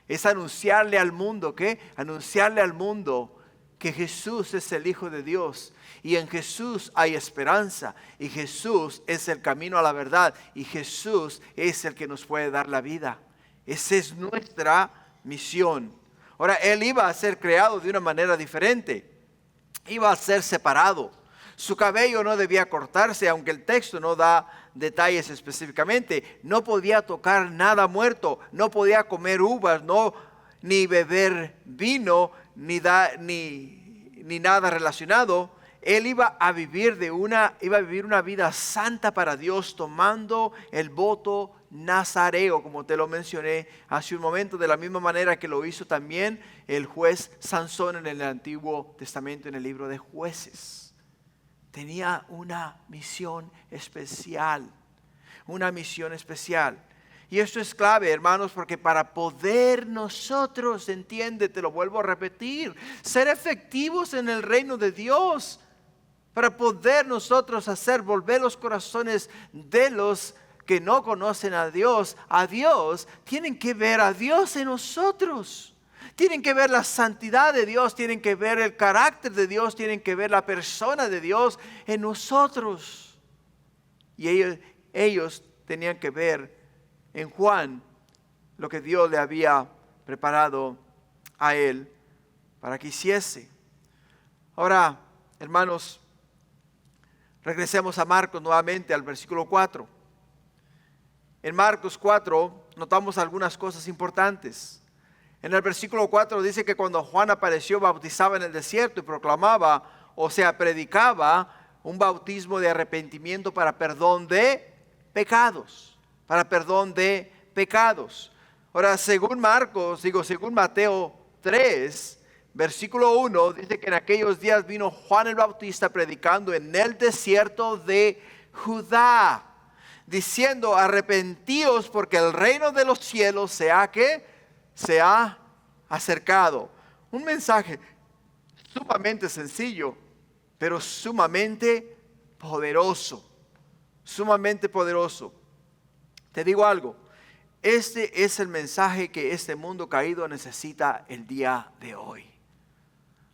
Es anunciarle al mundo, ¿qué? Anunciarle al mundo que Jesús es el Hijo de Dios. Y en Jesús hay esperanza. Y Jesús es el camino a la verdad. Y Jesús es el que nos puede dar la vida. Esa es nuestra misión. Ahora, Él iba a ser creado de una manera diferente. Iba a ser separado. Su cabello no debía cortarse, aunque el texto no da detalles específicamente. No podía tocar nada muerto, no podía comer uvas, ni beber vino, ni nada relacionado. Él iba a vivir una vida santa para Dios, tomando el voto nazareo, como te lo mencioné hace un momento, de la misma manera que lo hizo también el juez Sansón en el Antiguo Testamento, en el libro de Jueces. Tenía una misión especial, una misión especial. Y esto es clave, hermanos, porque para poder nosotros, entiende, te lo vuelvo a repetir, ser efectivos en el reino de Dios, para poder nosotros hacer volver los corazones de los que no conocen a Dios, tienen que ver a Dios en nosotros. Tienen que ver la santidad de Dios, tienen que ver el carácter de Dios, tienen que ver la persona de Dios en nosotros. Y ellos tenían que ver en Juan lo que Dios le había preparado a él para que hiciese. Ahora, hermanos, regresemos a Marcos nuevamente al versículo 4. En Marcos 4 notamos algunas cosas importantes. En el versículo 4 dice que cuando Juan apareció, bautizaba en el desierto y proclamaba, predicaba un bautismo de arrepentimiento para perdón de pecados. Para perdón de pecados. Ahora, según Mateo 3, versículo 1, dice que en aquellos días vino Juan el Bautista predicando en el desierto de Judá, diciendo: arrepentíos porque el reino de los cielos se ha acercado. Un mensaje sumamente sencillo, pero sumamente poderoso. Sumamente poderoso. Te digo algo, este es el mensaje que este mundo caído necesita el día de hoy.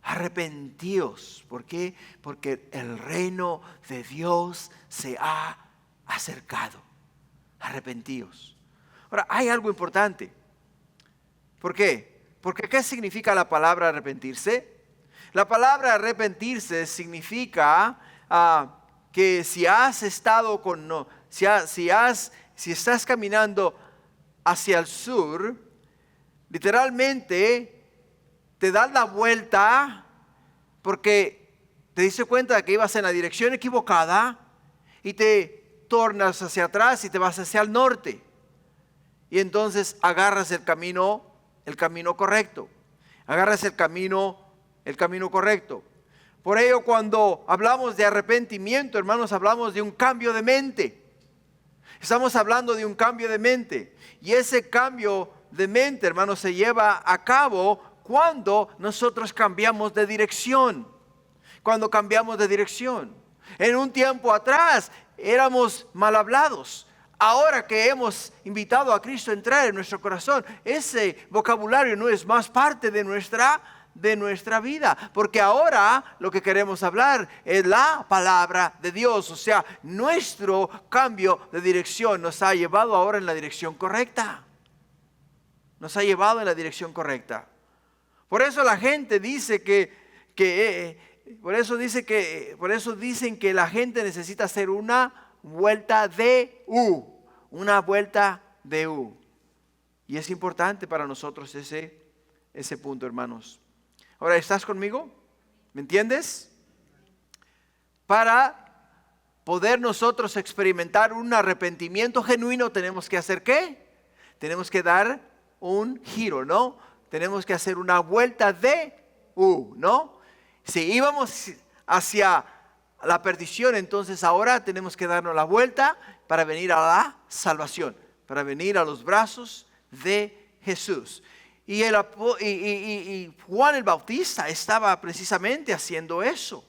Arrepentíos. ¿Por qué? Porque el reino de Dios se ha acercado. Arrepentíos. Ahora, hay algo importante. ¿Por qué? Porque ¿qué significa la palabra arrepentirse? La palabra arrepentirse significa que si estás caminando hacia el sur, literalmente te das la vuelta porque te diste cuenta de que ibas en la dirección equivocada y te tornas hacia atrás y te vas hacia el norte. Y entonces agarras el camino correcto. Agarras el camino correcto. Por ello, cuando hablamos de arrepentimiento, hermanos, hablamos de un cambio de mente. Estamos hablando de un cambio de mente. Y ese cambio de mente, hermanos, se lleva a cabo cuando nosotros cambiamos de dirección. Cuando cambiamos de dirección. En un tiempo atrás éramos mal hablados. Ahora que hemos invitado a Cristo a entrar en nuestro corazón, ese vocabulario no es más parte de nuestra vida, porque ahora lo que queremos hablar es la palabra de Dios. O sea, nuestro cambio de dirección nos ha llevado ahora en la dirección correcta. Nos ha llevado en la dirección correcta. Por eso la gente dice por eso dicen que la gente necesita hacer una vuelta de U. Una vuelta de U. Y es importante para nosotros ese ese punto, hermanos. Ahora, ¿estás conmigo? ¿Me entiendes? Para poder nosotros experimentar un arrepentimiento genuino, tenemos que hacer ¿qué? Tenemos que dar un giro, ¿no? Tenemos que hacer una vuelta de ¿no? Si íbamos hacia la perdición, entonces ahora tenemos que darnos la vuelta para venir a la salvación, para venir a los brazos de Jesús. Y Juan el Bautista estaba precisamente haciendo eso.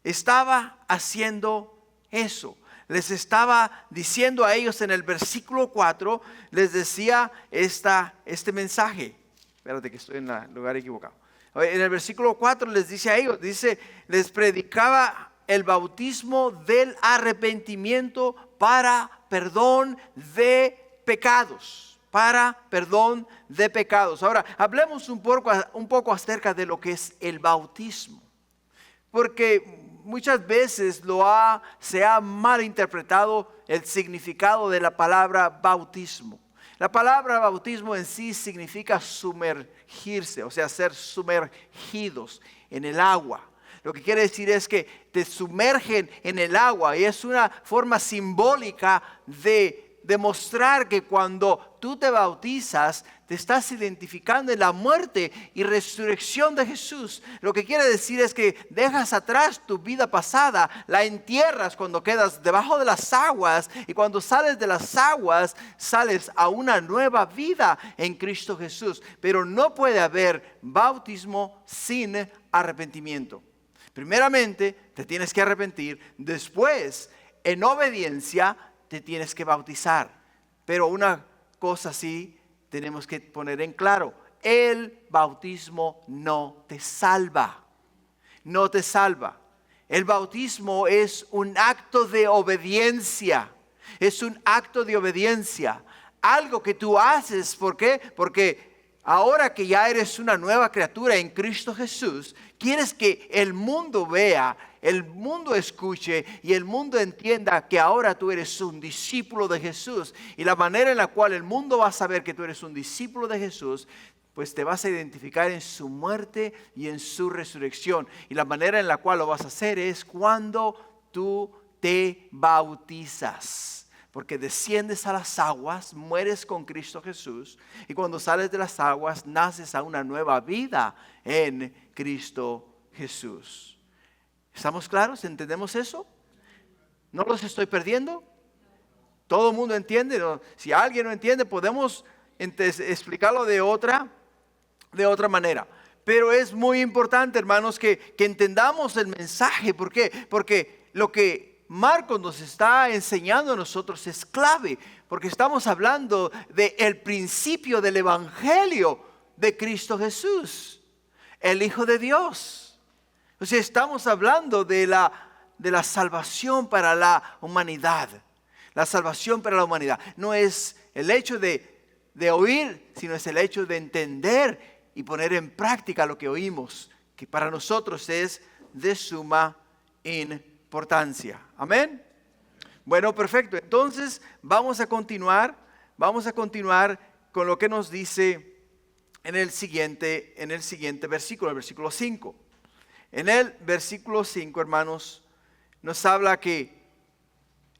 Estaba haciendo eso. Les estaba diciendo a ellos en el versículo 4, les decía este mensaje. Espérate que estoy en el lugar equivocado. En el versículo 4 les dice a ellos, les predicaba el bautismo del arrepentimiento para perdón de pecados. Para perdón de pecados. Ahora, hablemos un poco acerca de lo que es el bautismo. Porque muchas veces se ha malinterpretado el significado de la palabra bautismo. La palabra bautismo en sí significa sumergirse, o sea, ser sumergidos en el agua. Lo que quiere decir es que te sumergen en el agua y es una forma simbólica de demostrar que cuando tú te bautizas, te estás identificando en la muerte y resurrección de Jesús. Lo que quiere decir es que dejas atrás tu vida pasada, la entierras cuando quedas debajo de las aguas y cuando sales de las aguas, sales a una nueva vida en Cristo Jesús. Pero no puede haber bautismo sin arrepentimiento. Primeramente, te tienes que arrepentir. Después, en obediencia, te tienes que bautizar. Pero una cosa sí tenemos que poner en claro: el bautismo no te salva. No te salva. El bautismo es un acto de obediencia. Es un acto de obediencia. Algo que tú haces, ¿por qué? Porque ahora que ya eres una nueva criatura en Cristo Jesús, quieres que el mundo vea, el mundo escuche y el mundo entienda que ahora tú eres un discípulo de Jesús. Y la manera en la cual el mundo va a saber que tú eres un discípulo de Jesús, pues te vas a identificar en su muerte y en su resurrección. Y la manera en la cual lo vas a hacer es cuando tú te bautizas. Porque desciendes a las aguas, mueres con Cristo Jesús. Y cuando sales de las aguas, naces a una nueva vida en Cristo Jesús. ¿Estamos claros? ¿Entendemos eso? ¿No los estoy perdiendo? ¿Todo el mundo entiende? Si alguien no entiende, podemos explicarlo de otra manera. Pero es muy importante, hermanos, que entendamos el mensaje. ¿Por qué? Porque lo que Marcos nos está enseñando a nosotros es clave, porque estamos hablando del principio del evangelio de Cristo Jesús, el Hijo de Dios. O sea, estamos hablando de la salvación para la humanidad. La salvación para la humanidad. No es el hecho de oír, sino es el hecho de entender y poner en práctica lo que oímos, que para nosotros es de suma importancia. Amén. Bueno, perfecto. Entonces vamos a continuar con lo que nos dice en el siguiente versículo, el versículo 5. En el versículo 5, hermanos, nos habla que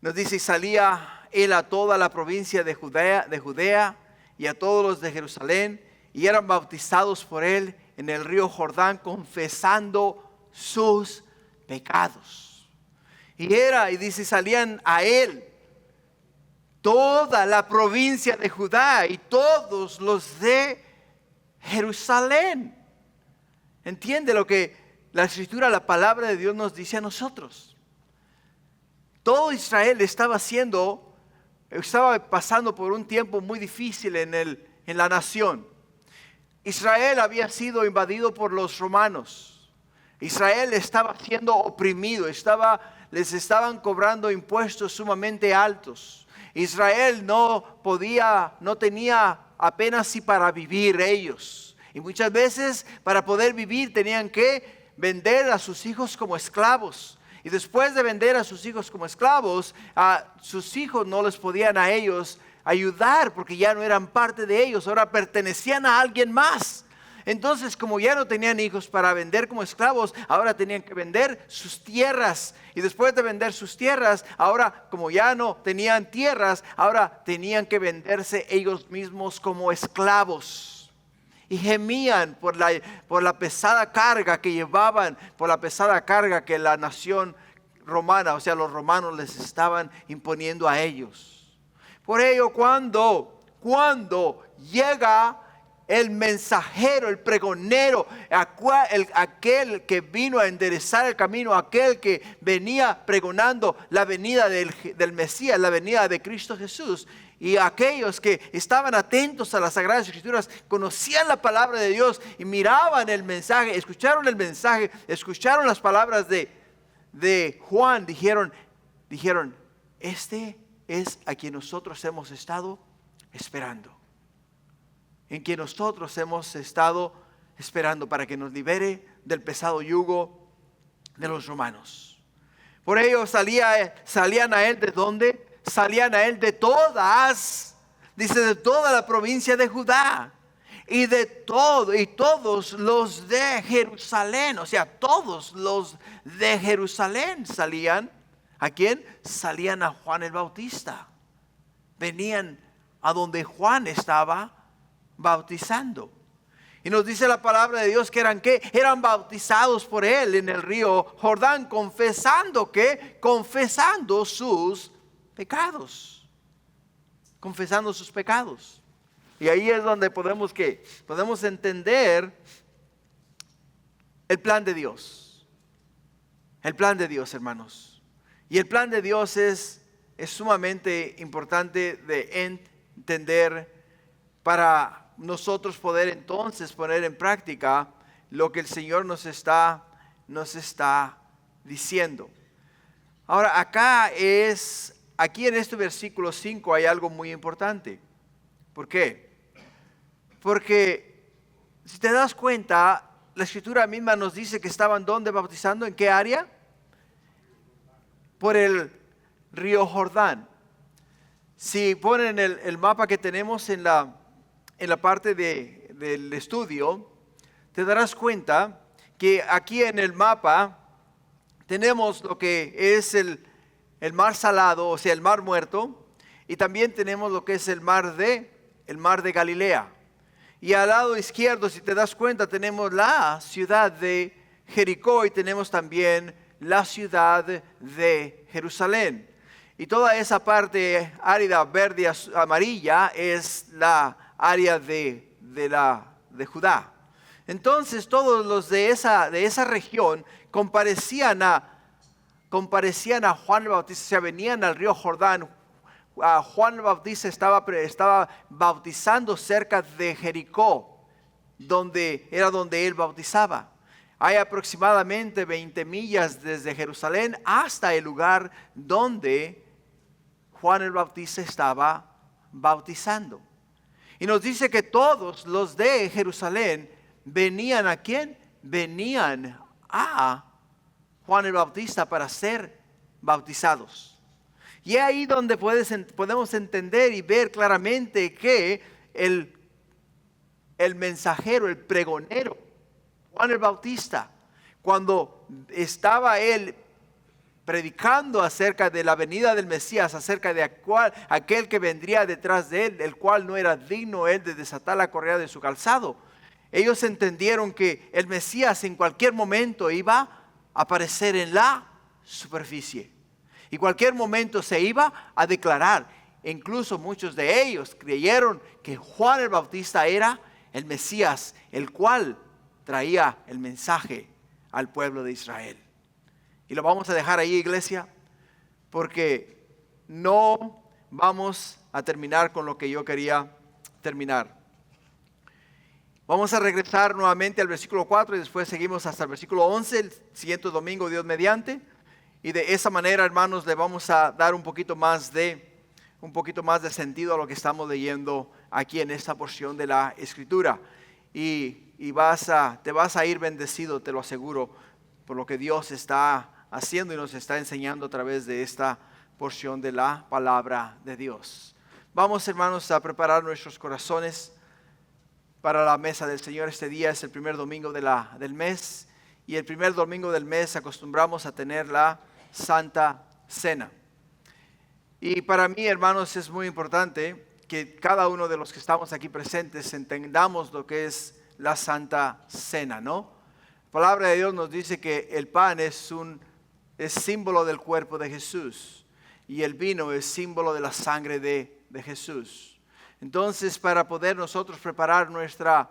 nos dice: salía él a toda la provincia de Judea y a todos los de Jerusalén, y eran bautizados por él en el río Jordán, confesando sus pecados. Y dice, salían a él toda la provincia de Judá y todos los de Jerusalén. ¿Entiende lo que la Escritura, la palabra de Dios nos dice a nosotros? Todo Israel estaba pasando por un tiempo muy difícil en la nación. Israel había sido invadido por los romanos. Israel estaba siendo oprimido, les estaban cobrando impuestos sumamente altos. Israel no tenía apenas si para vivir ellos. Y muchas veces para poder vivir tenían que vender a sus hijos como esclavos. Y después de vender a sus hijos como esclavos, a sus hijos no les podían a ellos ayudar porque ya no eran parte de ellos, ahora pertenecían a alguien más. Entonces, como ya no tenían hijos para vender como esclavos, ahora tenían que vender sus tierras. Y después de vender sus tierras, ahora como ya no tenían tierras, ahora tenían que venderse ellos mismos como esclavos. Y gemían por la pesada carga que llevaban, por la pesada carga que la nación romana, o sea, los romanos les estaban imponiendo a ellos. Por ello, cuando llega el mensajero, el pregonero, aquel que vino a enderezar el camino, aquel que venía pregonando la venida del Mesías, la venida de Cristo Jesús. Y aquellos que estaban atentos a las Sagradas Escrituras, conocían la palabra de Dios y miraban el mensaje, escucharon las palabras de Juan, dijeron, este es a quien nosotros hemos estado esperando. En quien nosotros hemos estado esperando para que nos libere del pesado yugo de los romanos. Por ello salían a él ¿de dónde? Salían a él de todas, dice, de toda la provincia de Judá. Y todos los de Jerusalén, o sea, todos los de Jerusalén salían. ¿A quién? Salían a Juan el Bautista. Venían a donde Juan estaba bautizando. Y nos dice la palabra de Dios que eran bautizados por él en el río Jordán, confesando sus pecados. Confesando sus pecados. Y ahí es donde podemos entender el plan de Dios. El plan de Dios, hermanos. Y el plan de Dios es sumamente importante de entender para nosotros poder entonces poner en práctica lo que el Señor nos está diciendo. Ahora, aquí en este versículo 5 hay algo muy importante. ¿Por qué? Porque si te das cuenta, la Escritura misma nos dice que estaban ¿dónde bautizando? ¿En qué área? Por el río Jordán. Si ponen el mapa que tenemos en la parte del estudio, te darás cuenta que aquí en el mapa tenemos lo que es el mar salado, o sea, el mar muerto, y también tenemos lo que es el mar de Galilea. Y al lado izquierdo, si te das cuenta, tenemos la ciudad de Jericó y tenemos también la ciudad de Jerusalén. Y toda esa parte árida, verde, amarilla, es la área de Judá. Entonces todos los de esa región comparecían a Juan el Bautista, o sea, venían al río Jordán. Juan el Bautista estaba bautizando cerca de Jericó, donde él bautizaba. Hay aproximadamente 20 millas desde Jerusalén hasta el lugar donde Juan el Bautista estaba bautizando. Y nos dice que todos los de Jerusalén venían ¿a quién? Venían a Juan el Bautista para ser bautizados. Y ahí donde podemos entender y ver claramente que el mensajero, el pregonero, Juan el Bautista, cuando estaba él predicando acerca de la venida del Mesías, acerca de aquel que vendría detrás de él, el cual no era digno él de desatar la correa de su calzado, ellos entendieron que el Mesías en cualquier momento iba a aparecer en la superficie. Y cualquier momento se iba a declarar. Incluso muchos de ellos creyeron que Juan el Bautista era el Mesías, el cual traía el mensaje al pueblo de Israel. Y lo vamos a dejar ahí, iglesia, porque no vamos a terminar con lo que yo quería terminar. Vamos a regresar nuevamente al versículo 4 y después seguimos hasta el versículo 11, el siguiente domingo, Dios mediante. Y de esa manera, hermanos, le vamos a dar un poquito más de sentido a lo que estamos leyendo aquí en esta porción de la Escritura. Y te vas a ir bendecido, te lo aseguro, por lo que Dios está haciendo y nos está enseñando a través de esta porción de la palabra de Dios. Vamos, hermanos, a preparar nuestros corazones para la mesa del Señor. Este día es el primer domingo del mes, y el primer domingo del mes acostumbramos a tener la Santa Cena. Y para mí, hermanos, es muy importante que cada uno de los que estamos aquí presentes entendamos lo que es la Santa Cena, ¿no? La palabra de Dios nos dice que el pan es símbolo del cuerpo de Jesús, y el vino es símbolo de la sangre de Jesús. Entonces, para poder nosotros preparar nuestra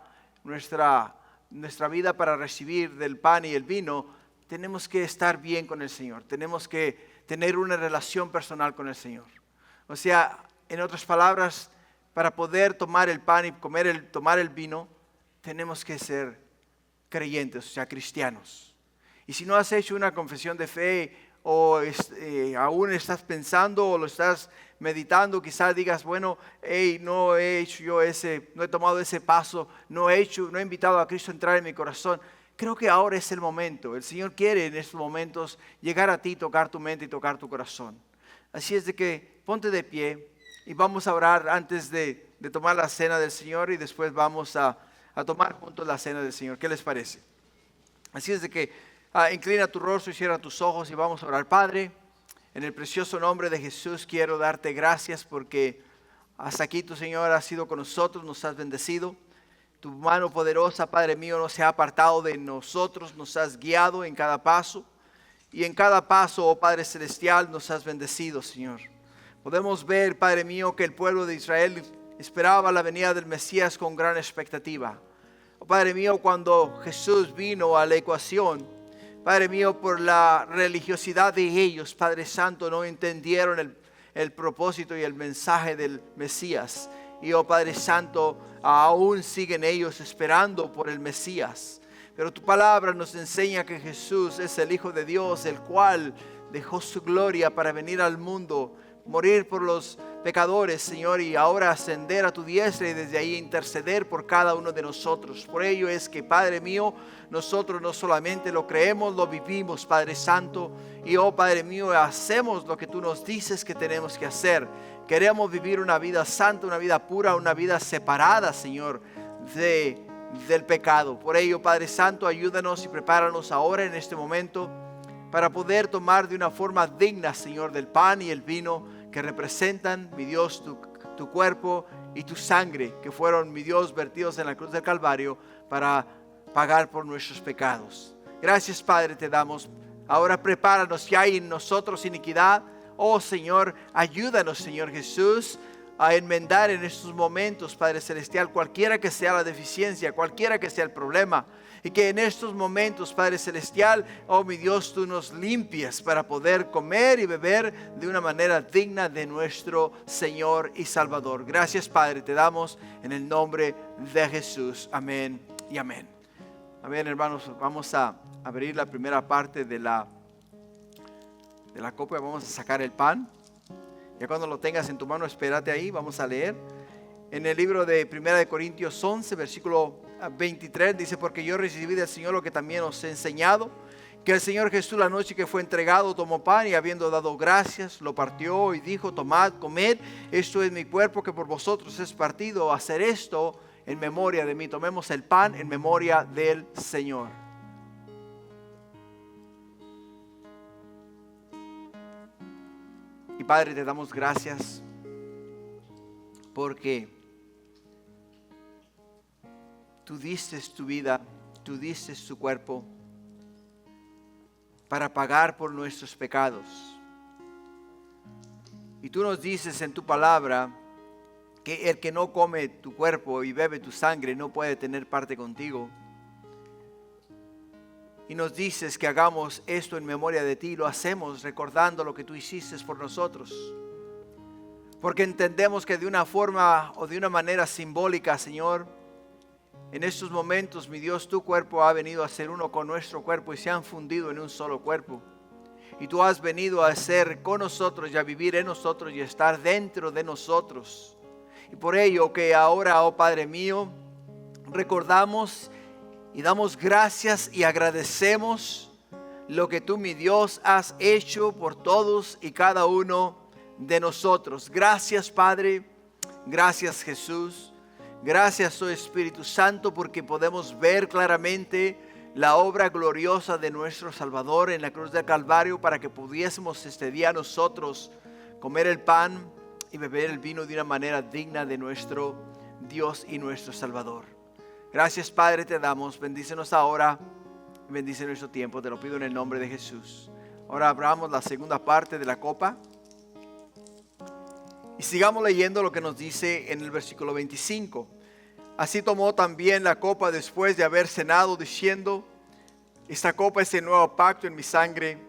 vida para recibir del pan y el vino, tenemos que estar bien con el Señor. Tenemos que tener una relación personal con el Señor. O sea, en otras palabras, para poder tomar el pan y tomar el vino, tenemos que ser creyentes, o sea, cristianos. Y si no has hecho una confesión de fe, o aún estás pensando o lo estás meditando, quizás digas, bueno, no he tomado ese paso, no he invitado a Cristo a entrar en mi corazón. Creo que ahora es el momento. El Señor quiere en estos momentos llegar a ti, tocar tu mente y tocar tu corazón. Así es de que ponte de pie y vamos a orar antes de tomar la cena del Señor, y después vamos a tomar juntos la cena del Señor. ¿Qué les parece? Así es de que inclina tu rostro y cierra tus ojos y vamos a orar. Padre, en el precioso nombre de Jesús quiero darte gracias porque hasta aquí tu Señor ha sido con nosotros, nos has bendecido. Tu mano poderosa, Padre mío, no se ha apartado de nosotros, nos has guiado en cada paso. Y en cada paso, oh Padre Celestial, nos has bendecido, Señor. Podemos ver, Padre mío, que el pueblo de Israel esperaba la venida del Mesías con gran expectativa. Oh Padre mío, cuando Jesús vino a la ecuación, Padre mío, por la religiosidad de ellos, Padre Santo, no entendieron el propósito y el mensaje del Mesías. Y, oh Padre Santo, aún siguen ellos esperando por el Mesías. Pero tu palabra nos enseña que Jesús es el Hijo de Dios, el cual dejó su gloria para venir al mundo, morir por los pecadores, Señor, y ahora ascender a tu diestra y desde ahí interceder por cada uno de nosotros. Por ello es que, Padre mío, nosotros no solamente lo creemos, lo vivimos, Padre Santo, y oh Padre mío, hacemos lo que tú nos dices que tenemos que hacer. Queremos vivir una vida santa, una vida pura, una vida separada, Señor, del pecado. Por ello, Padre Santo, ayúdanos y prepáranos ahora en este momento para poder tomar de una forma digna, Señor, del pan y el vino que representan, mi Dios, tu cuerpo y tu sangre, que fueron, mi Dios, vertidos en la cruz del Calvario para pagar por nuestros pecados. Gracias, Padre, te damos. Ahora prepáranos, si hay en nosotros iniquidad, oh Señor, ayúdanos, Señor Jesús, a enmendar en estos momentos, Padre Celestial, cualquiera que sea la deficiencia, cualquiera que sea el problema. Y que en estos momentos, Padre Celestial, oh mi Dios, tú nos limpies para poder comer y beber de una manera digna de nuestro Señor y Salvador. Gracias, Padre, te damos en el nombre de Jesús. Amén y amén. Amén, hermanos, vamos a abrir la primera parte de la copa. Vamos a sacar el pan. Ya cuando lo tengas en tu mano, espérate ahí, vamos a leer. En el libro de 1 Corintios 11, versículo 23, dice, porque yo recibí del Señor lo que también os he enseñado, que el Señor Jesús la noche que fue entregado tomó pan y habiendo dado gracias, lo partió y dijo, tomad, comed, esto es mi cuerpo que por vosotros es partido, hacer esto en memoria de mí. Tomemos el pan en memoria del Señor. Y Padre, te damos gracias porque tú diste tu vida, tú diste tu cuerpo para pagar por nuestros pecados. Y tú nos dices en tu palabra que el que no come tu cuerpo y bebe tu sangre no puede tener parte contigo. Y nos dices que hagamos esto en memoria de ti. Lo hacemos recordando lo que tú hiciste por nosotros. Porque entendemos que de una forma o de una manera simbólica, Señor, en estos momentos, mi Dios, tu cuerpo ha venido a ser uno con nuestro cuerpo y se han fundido en un solo cuerpo. Y tú has venido a ser con nosotros y a vivir en nosotros y a estar dentro de nosotros. Y por ello que ahora, oh Padre mío, recordamos y damos gracias y agradecemos lo que tú, mi Dios, has hecho por todos y cada uno de nosotros. Gracias, Padre. Gracias, Jesús. Gracias, oh Espíritu Santo, porque podemos ver claramente la obra gloriosa de nuestro Salvador en la cruz del Calvario, para que pudiésemos este día nosotros comer el pan y beber el vino de una manera digna de nuestro Dios y nuestro Salvador. Gracias, Padre, te damos. Bendícenos ahora, bendice nuestro tiempo, te lo pido en el nombre de Jesús. Ahora abramos la segunda parte de la copa y sigamos leyendo lo que nos dice en el versículo 25. Así tomó también la copa después de haber cenado, diciendo: esta copa es el nuevo pacto en mi sangre.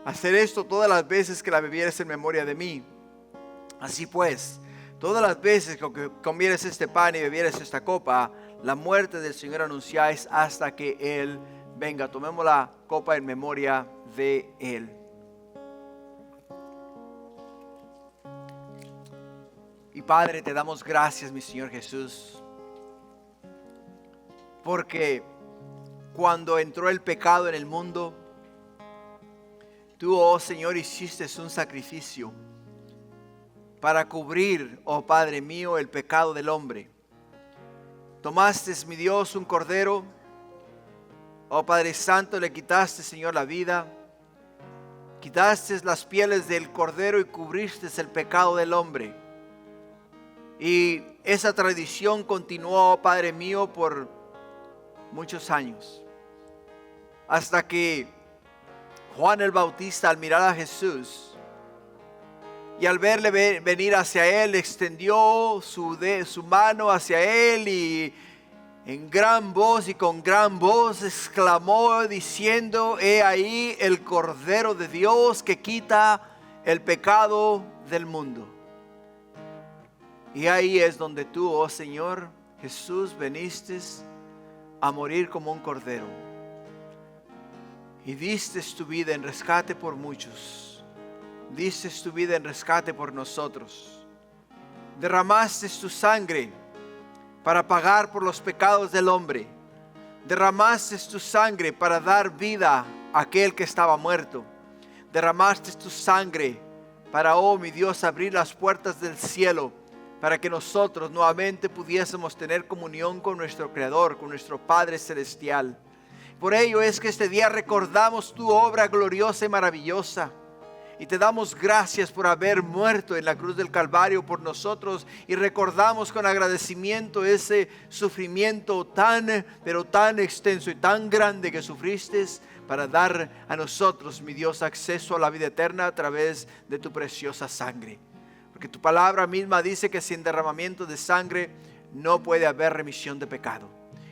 Hacer esto todas las veces que la bebieres en memoria de mí. Así pues, todas las veces que comieres este pan y bebieres esta copa, la muerte del Señor anunciáis hasta que Él venga. Tomemos la copa en memoria de Él. Y Padre, te damos gracias, mi Señor Jesús, porque cuando entró el pecado en el mundo, tú, oh Señor, hiciste un sacrificio para cubrir, oh Padre mío, el pecado del hombre. Tomaste, mi Dios, un cordero, oh Padre Santo, le quitaste, Señor, la vida, quitaste las pieles del cordero y cubriste el pecado del hombre. Y esa tradición continuó, oh Padre mío, por muchos años, hasta que Juan el Bautista, al mirar a Jesús y al verle venir hacia él, extendió su mano hacia él y en gran voz y con gran voz exclamó diciendo: he ahí el Cordero de Dios que quita el pecado del mundo. Y ahí es donde tú, oh Señor Jesús, viniste a morir como un cordero y diste tu vida en rescate por muchos. Diste tu vida en rescate por nosotros. Derramaste tu sangre para pagar por los pecados del hombre. Derramaste tu sangre para dar vida a aquel que estaba muerto. Derramaste tu sangre para, oh mi Dios, abrir las puertas del cielo, para que nosotros nuevamente pudiésemos tener comunión con nuestro Creador, con nuestro Padre Celestial. Por ello es que este día recordamos tu obra gloriosa y maravillosa. Y te damos gracias por haber muerto en la cruz del Calvario por nosotros. Y recordamos con agradecimiento ese sufrimiento pero tan extenso y tan grande que sufriste para dar a nosotros, mi Dios, acceso a la vida eterna a través de tu preciosa sangre. Porque tu palabra misma dice que sin derramamiento de sangre no puede haber remisión de pecado.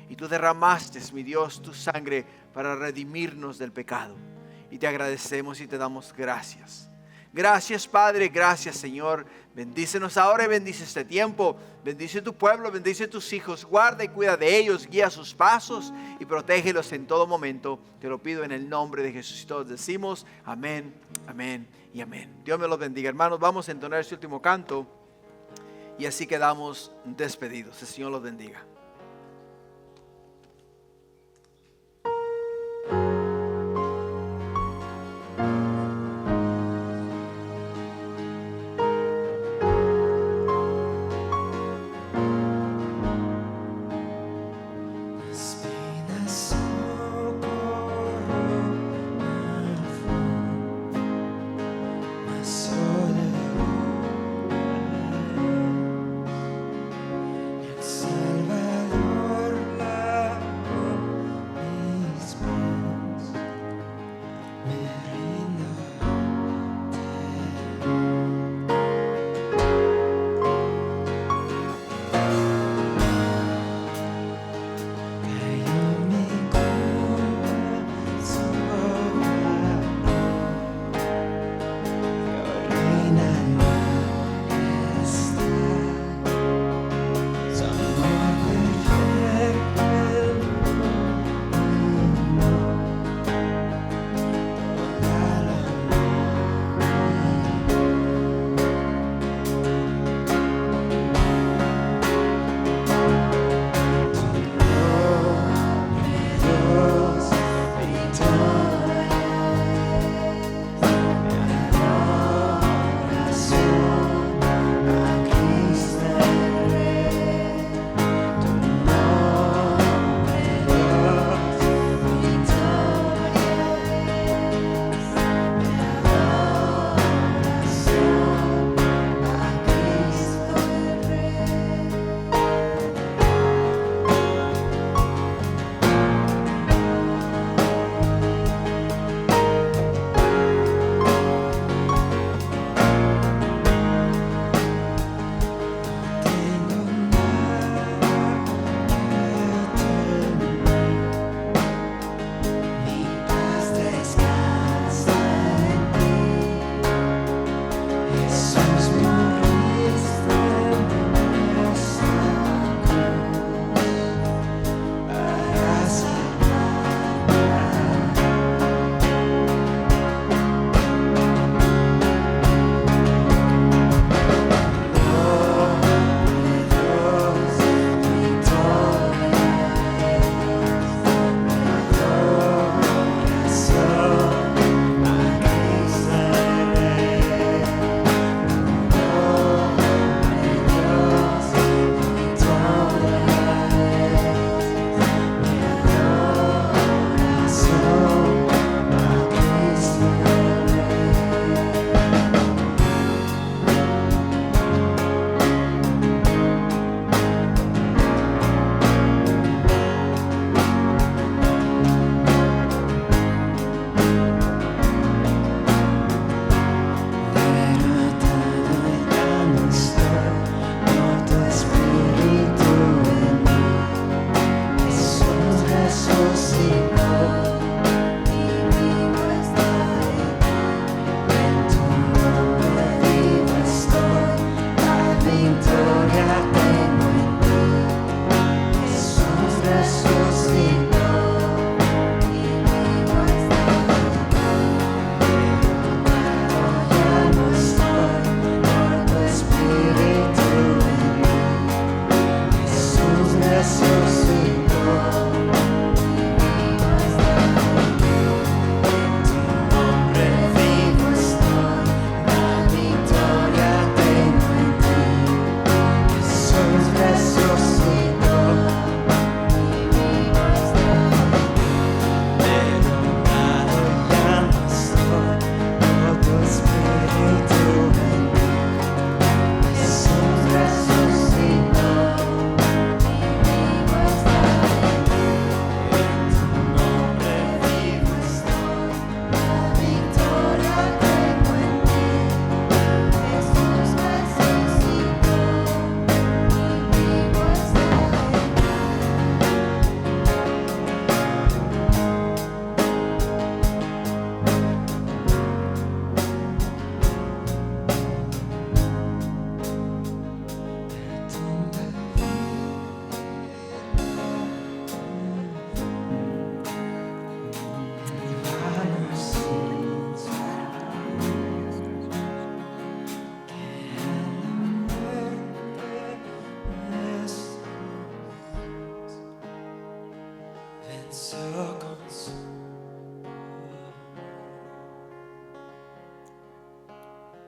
Y tú derramaste, mi Dios, tu sangre para redimirnos del pecado. Y te agradecemos y te damos gracias. Gracias, Padre, gracias, Señor. Bendícenos ahora y bendice este tiempo. Bendice tu pueblo, bendice tus hijos. Guarda y cuida de ellos, guía sus pasos y protégelos en todo momento. Te lo pido en el nombre de Jesús. Y todos decimos amén, amén y amén. Dios me los bendiga, hermanos. Vamos a entonar este último canto y así quedamos despedidos. El Señor los bendiga. Salvador.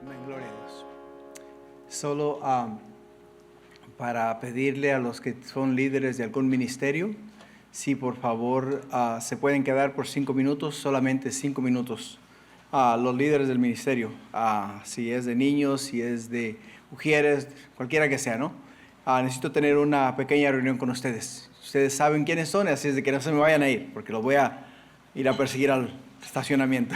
Amén, gloria a Dios. Solo para pedirle a los que son líderes de algún ministerio, si por favor se pueden quedar por 5 minutos, solamente 5 minutos. Los líderes del ministerio, si es de niños, si es de mujeres, cualquiera que sea, ¿no? Necesito tener una pequeña reunión con ustedes. Ustedes saben quiénes son, así es de que no se me vayan a ir, porque los voy a ir a perseguir al estacionamiento.